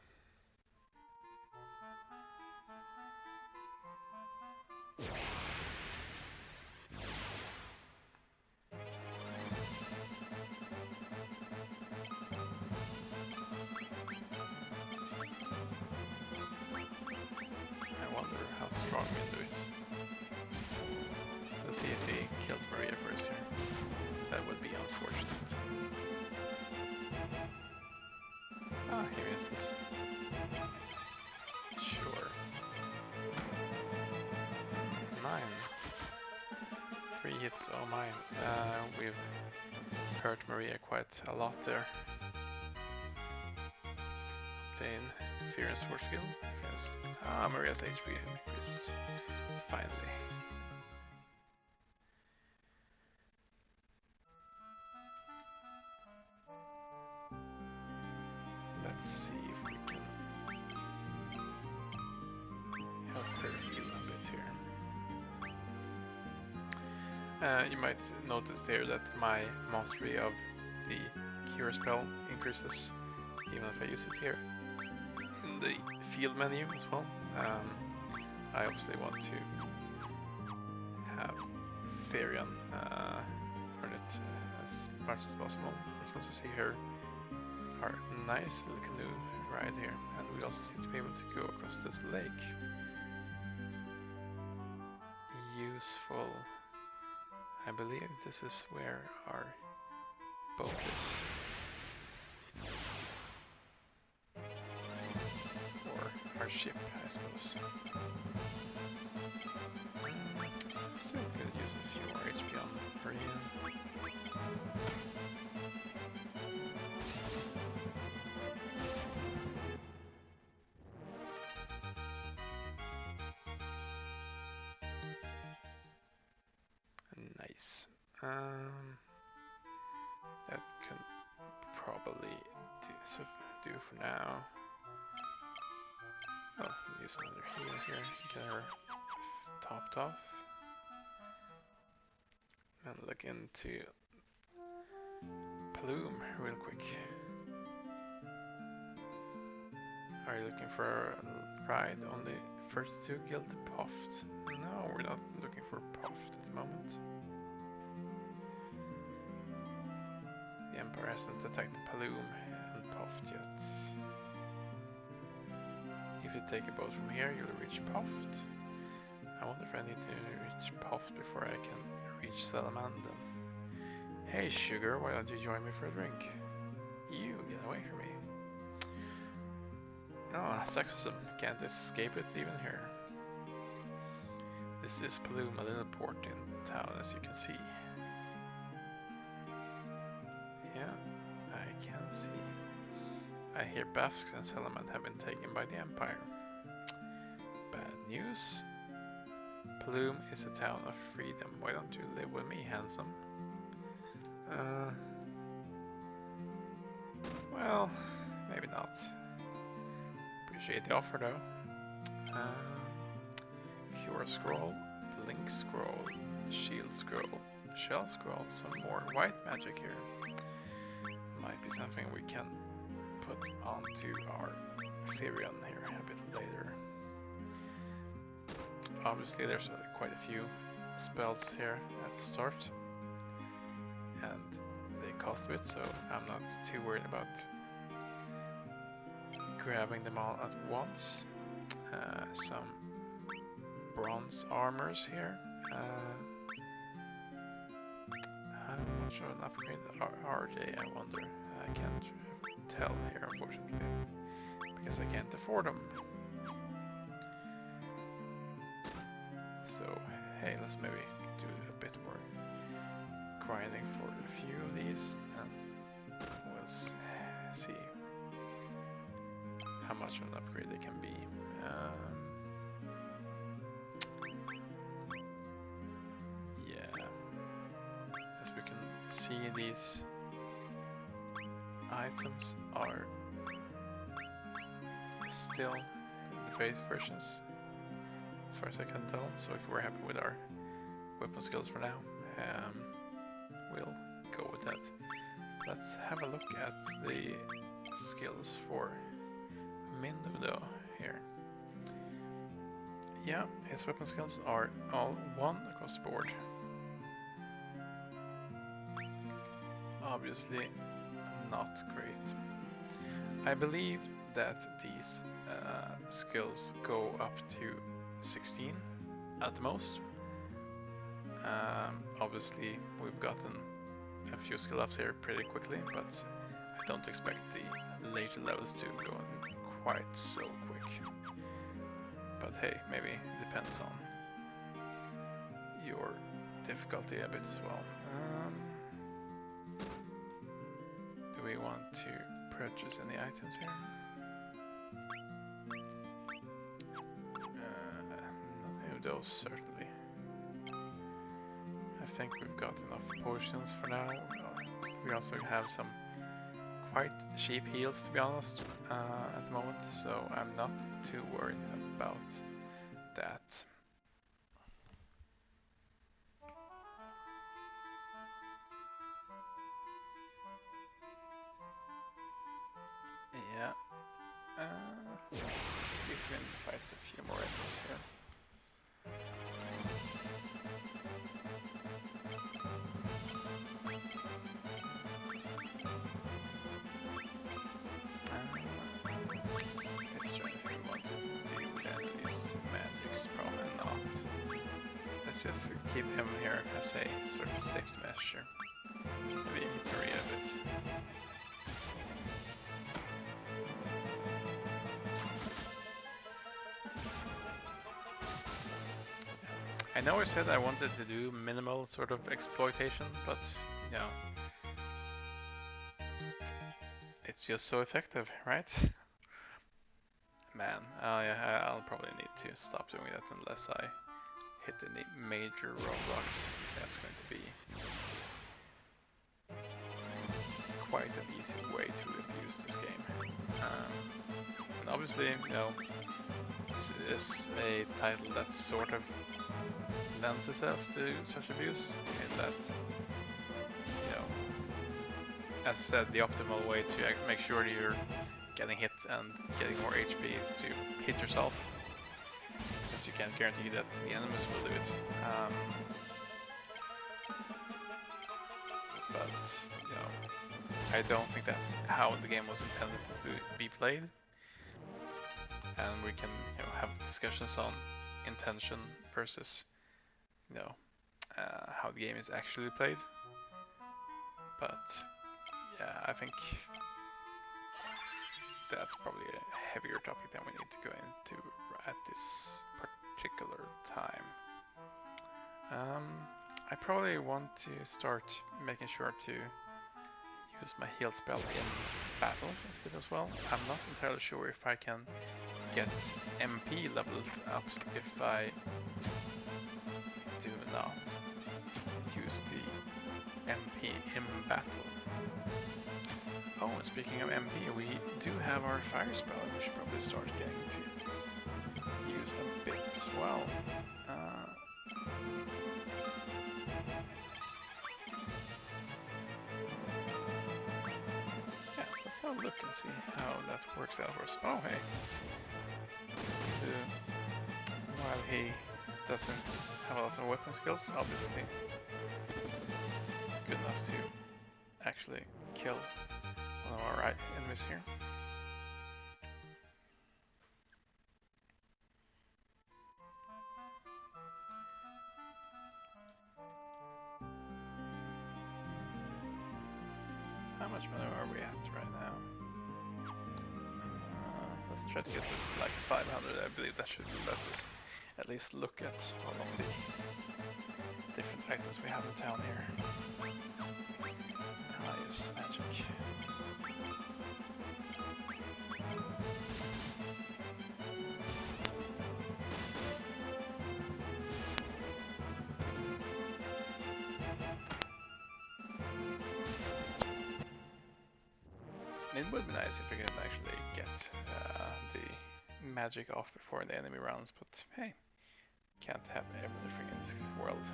I wonder how strong Mindo is. Let's see if he kills Maria first here. That would be unfortunate. Ah, here is this. Sure. 9. 3 hits, oh my. We've hurt Maria quite a lot there. Obtain Fear and Sword skill. Yes. Ah, Maria's HP increased. Finally. Let's see if we can help her heal a bit here. You might notice here that my mastery of the cure spell increases even if I use it here in the field menu as well. I obviously want to have Farion learn it as much as possible. You can also see her our nice little canoe ride here, and we also seem to be able to go across this lake. Useful. I believe this is where our boat is. Or our ship, I suppose. Still could use a few more HP on Maria. Nice. That can probably do for now. Oh, use another heal here. Get her topped off. And look into Plume real quick. Are you looking for a ride on the first 2 guild Puffed? No, we're not looking for Puffed at the moment. The Empire hasn't attacked Plume and Puffed yet. If you take a boat from here, you'll reach Puffed. I wonder if I need to reach Puffed before I can reach Salamandon. Hey Sugar, why don't you join me for a drink? You, get away from me. Oh, sexism. Can't escape it even here. This is Plume, a little port in town, as you can see. Yeah, I can see. I hear Bafsk and Salamand have been taken by the Empire. Bad news. Plume is a town of freedom. Why don't you live with me, handsome? Well, maybe not. Appreciate the offer though. Cure scroll, blink scroll, shield scroll, shell scroll, some more white magic here. Might be something we can put onto our Farion here a bit later. Obviously there's quite a few spells here at the start, and they cost a bit, so I'm not too worried about grabbing them all at once. Some bronze armors here. How much of an upgrade are they, I wonder? I can't tell here, unfortunately, because I can't afford them. So, hey, let's maybe do a bit more grinding for a few of these, and we'll see how much of an upgrade they can be. Yeah, as we can see, these items are still in the base versions, as far as I can tell. So if we're happy with our weapon skills for now, we'll go with that. Let's have a look at the skills for Mindu though here. Yeah, his weapon skills are all 1 across the board. Obviously not great. I believe that these skills go up to 16 at the most. Obviously we've gotten a few skill ups here pretty quickly, but I don't expect the later levels to go in quite so quick. But hey, maybe it depends on your difficulty a bit as well. Do we want to purchase any items here? Nothing of those, certainly. I think we've got enough potions for now. We also have some quite cheap heals, to be honest, at the moment, so I'm not too worried about that. Yeah. Let's see if we can fight a few more enemies here. Let's try if we want to deal with enemies. Magic's probably not. Let's just keep him here as a sort of safety measure. Maybe hurry a bit. I know I said I wanted to do minimal sort of exploitation, but you know, it's just so effective, right? Man, yeah, I'll probably need to stop doing that unless I hit any major roadblocks. That's going to be quite an easy way to abuse this game. And obviously, you know, this is a title that sort of lends itself to such abuse, in that, you know, as I said, the optimal way to make sure that you're getting hit and getting more HP is to hit yourself, since you can't guarantee that the enemies will do it. But, you know, I don't think that's how the game was intended to be played. And we can, you know, have discussions on intention versus, you know, how the game is actually played. But yeah, I think that's probably a heavier topic than we need to go into at this particular time. I probably want to start making sure to use my heal spell in battle a bit as well. I'm not entirely sure if I can get MP leveled up if I do not use the MP in battle. Oh, and speaking of MP, we do have our fire spell. We should probably start getting to use a bit as well. Yeah, let's have a look and see how that works out for us. Oh, hey. While he doesn't have a lot of weapon skills, obviously it's good enough to actually kill one of our enemies here. How much money are we at right now? Let's try to get to like 500. I believe that should let us at least look at all of the different items we have in town here. I use magic. It would be nice if we could actually get the magic off before the enemy rounds, but hey, can't have everything in this world.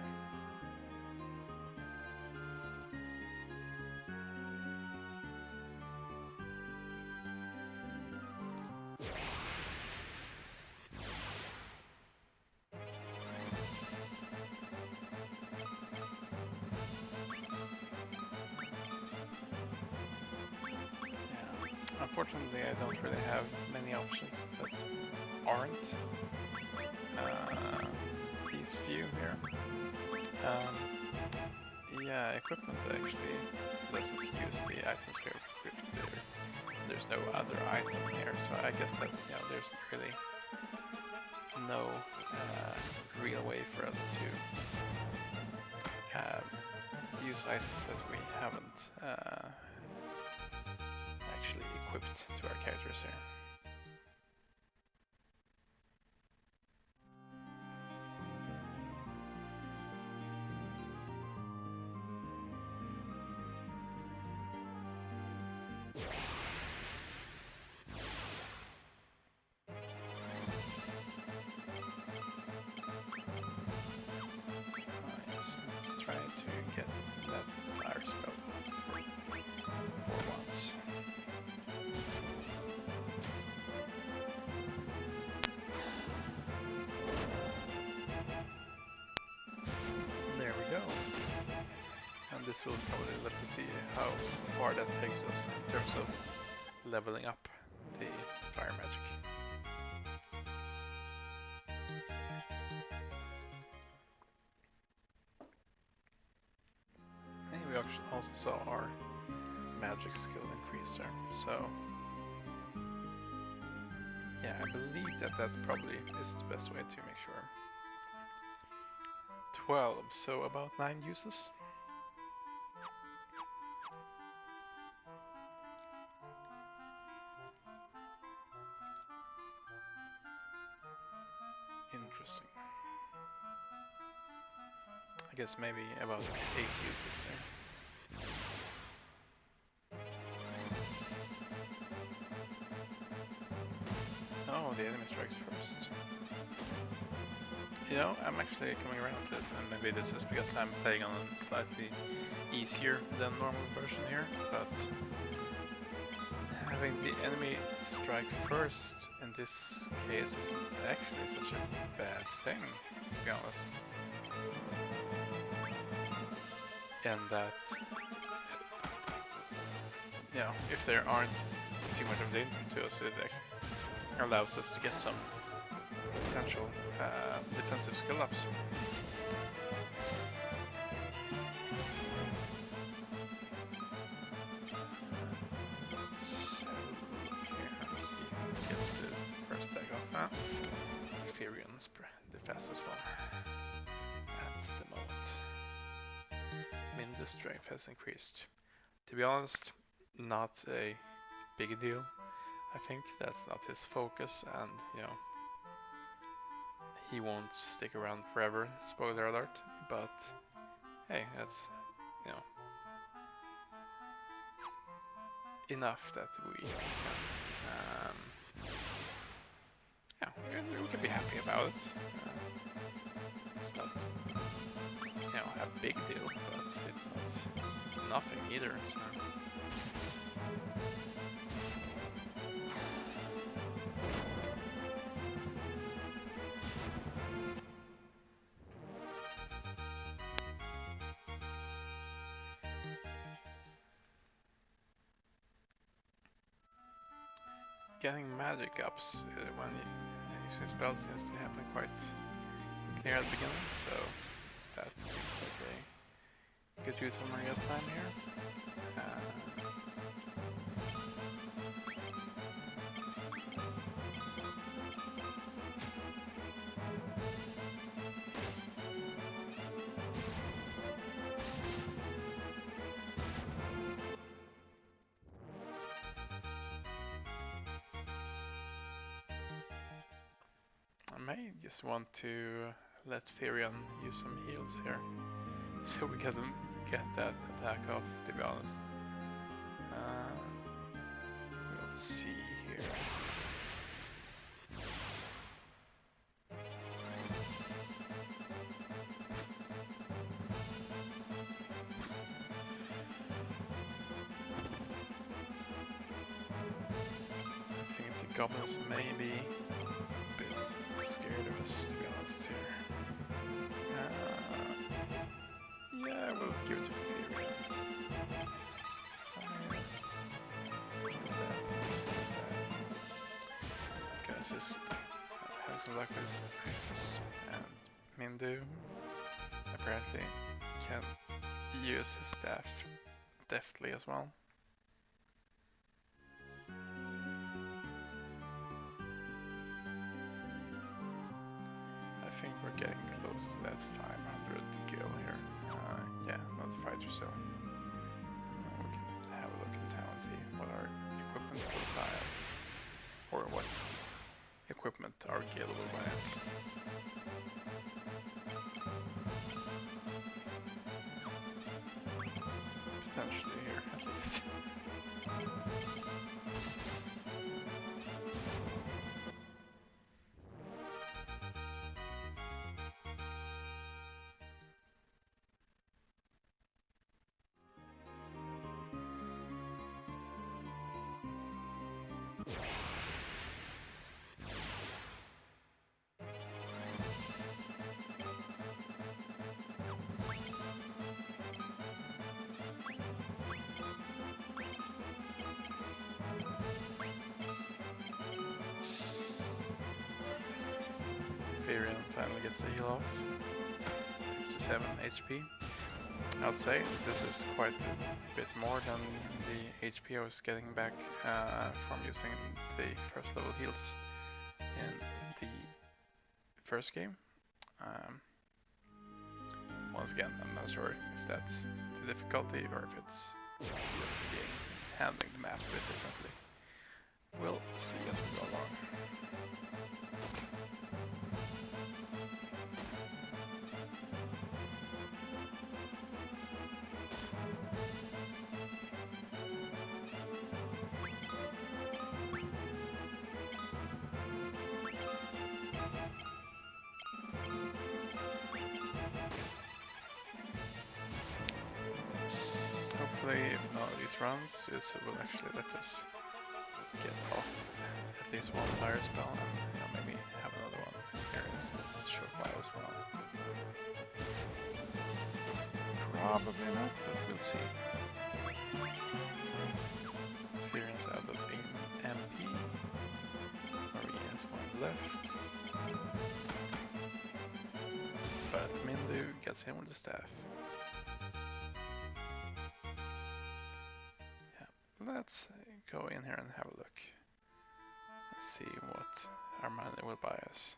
Unfortunately, I don't really have many options that aren't these few here. Yeah, equipment actually lets us use the items we have equipped there. There's no other item here, so I guess that's, you know, there's really no real way for us to use items that we haven't actually equipped to our characters here. Let's try to get that fire spell for once. There we go. And this will probably let us see how far that takes us in terms of leveling up the fire magic. We also saw our magic skill increase there, so yeah, I believe that probably is the best way to make sure. 12, so about 9 uses. Interesting. I guess maybe about 8 uses there. Oh, the enemy strikes first. You know, I'm actually coming around to this, and maybe this is because I'm playing on a slightly easier than normal version here, but having the enemy strike first in this case isn't actually such a bad thing, to be honest. And that, you know, if there aren't too much of danger to us, it actually allows us to get some potential defensive skill ups. Let's look here, see who gets the first tag off. Furion's the fastest one at the moment. Minda's strength has increased. To be honest, not a big deal. I think that's not his focus, and you know, he won't stick around forever, spoiler alert, but hey, that's, you know, enough that we can, yeah, we can be happy about it. It's not, you know, a big deal, but it's not nothing either, so. getting magic ups when using spells seems to happen quite clear at the beginning, so that seems like a good use of Maria's time here. I may just want to let Therion use some heals here, so we doesn't get that attack off, to be honest. We'll see here. I think the goblins may be a bit scared of us, to be honest here. Yeah, we'll give it to Therion. Skill that. Because this has some luck with Isis and Mindu. Apparently can use his staff deftly as well. I think we're getting close to that 500 kill here. Yeah, another fight or so. We can have a look in town and see what our equipment will buy us. Or what equipment our guild will buy us. Potentially here, at least. Therion finally gets a heal off. 57 HP. I'd say this is quite a bit more than the HP I was getting back from using the first level heals in the first game. Once again, I'm not sure if that's the difficulty or if it's just the game handling the map a bit differently. We'll see as we go along. Hopefully, if none of these runs, this will actually let us get off at least one fire spell and maybe have another one here as a short while as well. Probably not, but we'll see. Ferion's out of MP. Marie has one left. But Mindu gets him with the staff. Let's go in here and have a look and see what our money will buy us.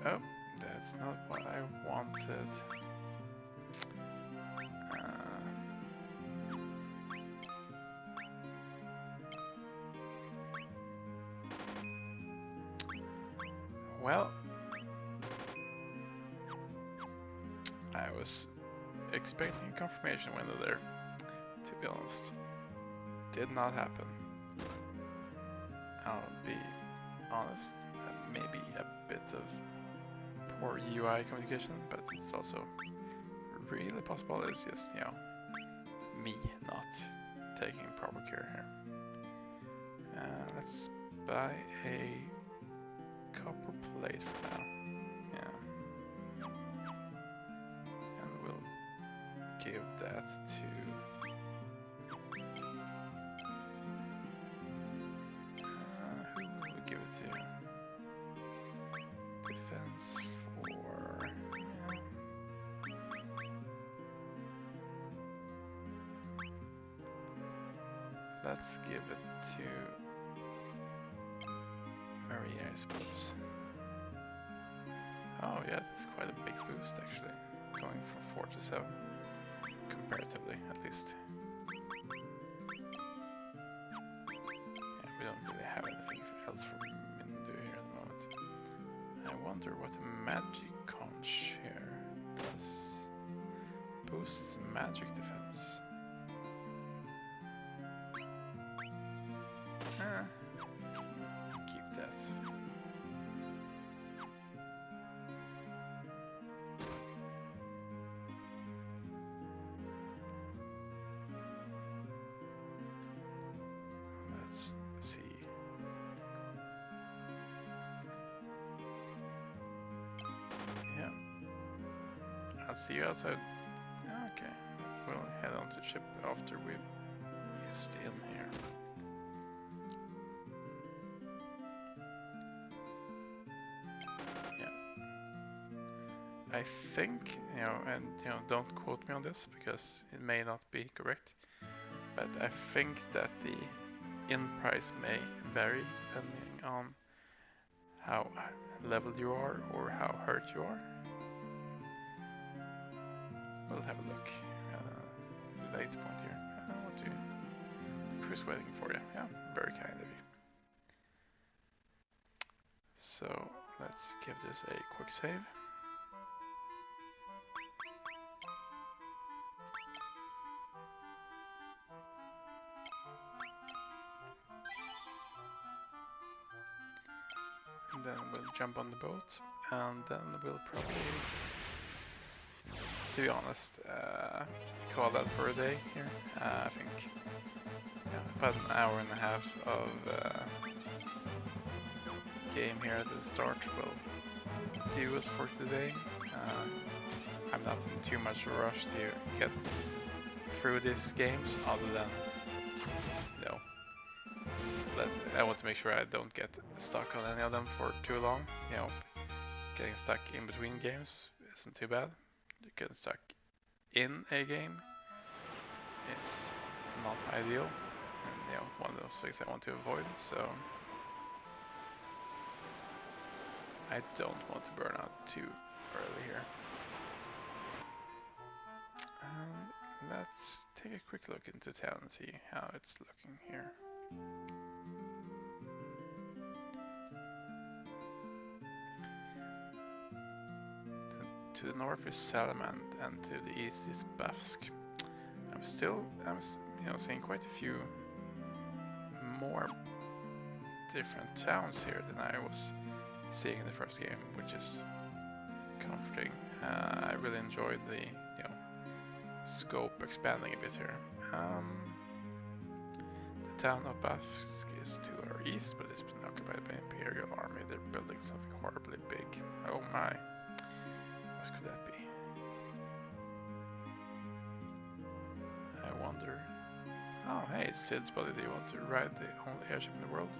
Oh, that's not what I wanted. Well, I was expecting a confirmation window there, to be honest. Did not happen. I'll be honest, that may be a bit of poor UI communication, but it's also really possible it's just, you know, me not taking proper care here. Let's buy a copper plate for now. Yeah. And we'll give that to... who will we give it to? Defense for... yeah. Let's give it to Maria, I suppose. Oh yeah, that's quite a big boost actually. Going from 4 to 7. Comparatively, at least. Yeah, we don't really have anything else for Mindu here at the moment. I wonder what the magic conch here does. Boosts magic defense. Keep that. Let's see. Yeah. I'll see you outside. Okay. We'll head on to ship after we've used in here. I think, and don't quote me on this because it may not be correct, but I think that the in price may vary depending on how leveled you are or how hurt you are. We'll have a look. Late point here. I want to. Chris waiting for you. Yeah, very kind of you. So let's give this a quick save. And then we'll jump on the boat, and then we'll probably, to be honest, call that for a day here. I think about an hour and a half of game here at the start will do us for today. I'm not in too much of a rush to get through these games, other than, I want to make sure I don't get stuck on any of them for too long. Getting stuck in between games isn't too bad. Getting stuck in a game is not ideal, and one of those things I want to avoid. So I don't want to burn out too early here. Let's take a quick look into town and see how it's looking here. To the north is Salamand, and to the east is Bafsk. I'm seeing quite a few more different towns here than I was seeing in the first game, which is comforting. I really enjoyed the scope expanding a bit here. The town of Bafsk is to our east, but it's been occupied by Imperial Army. They're building something horribly big. Oh my. What could that be? I wonder. Oh, hey, Sid's buddy, do you want to ride the only airship in the world?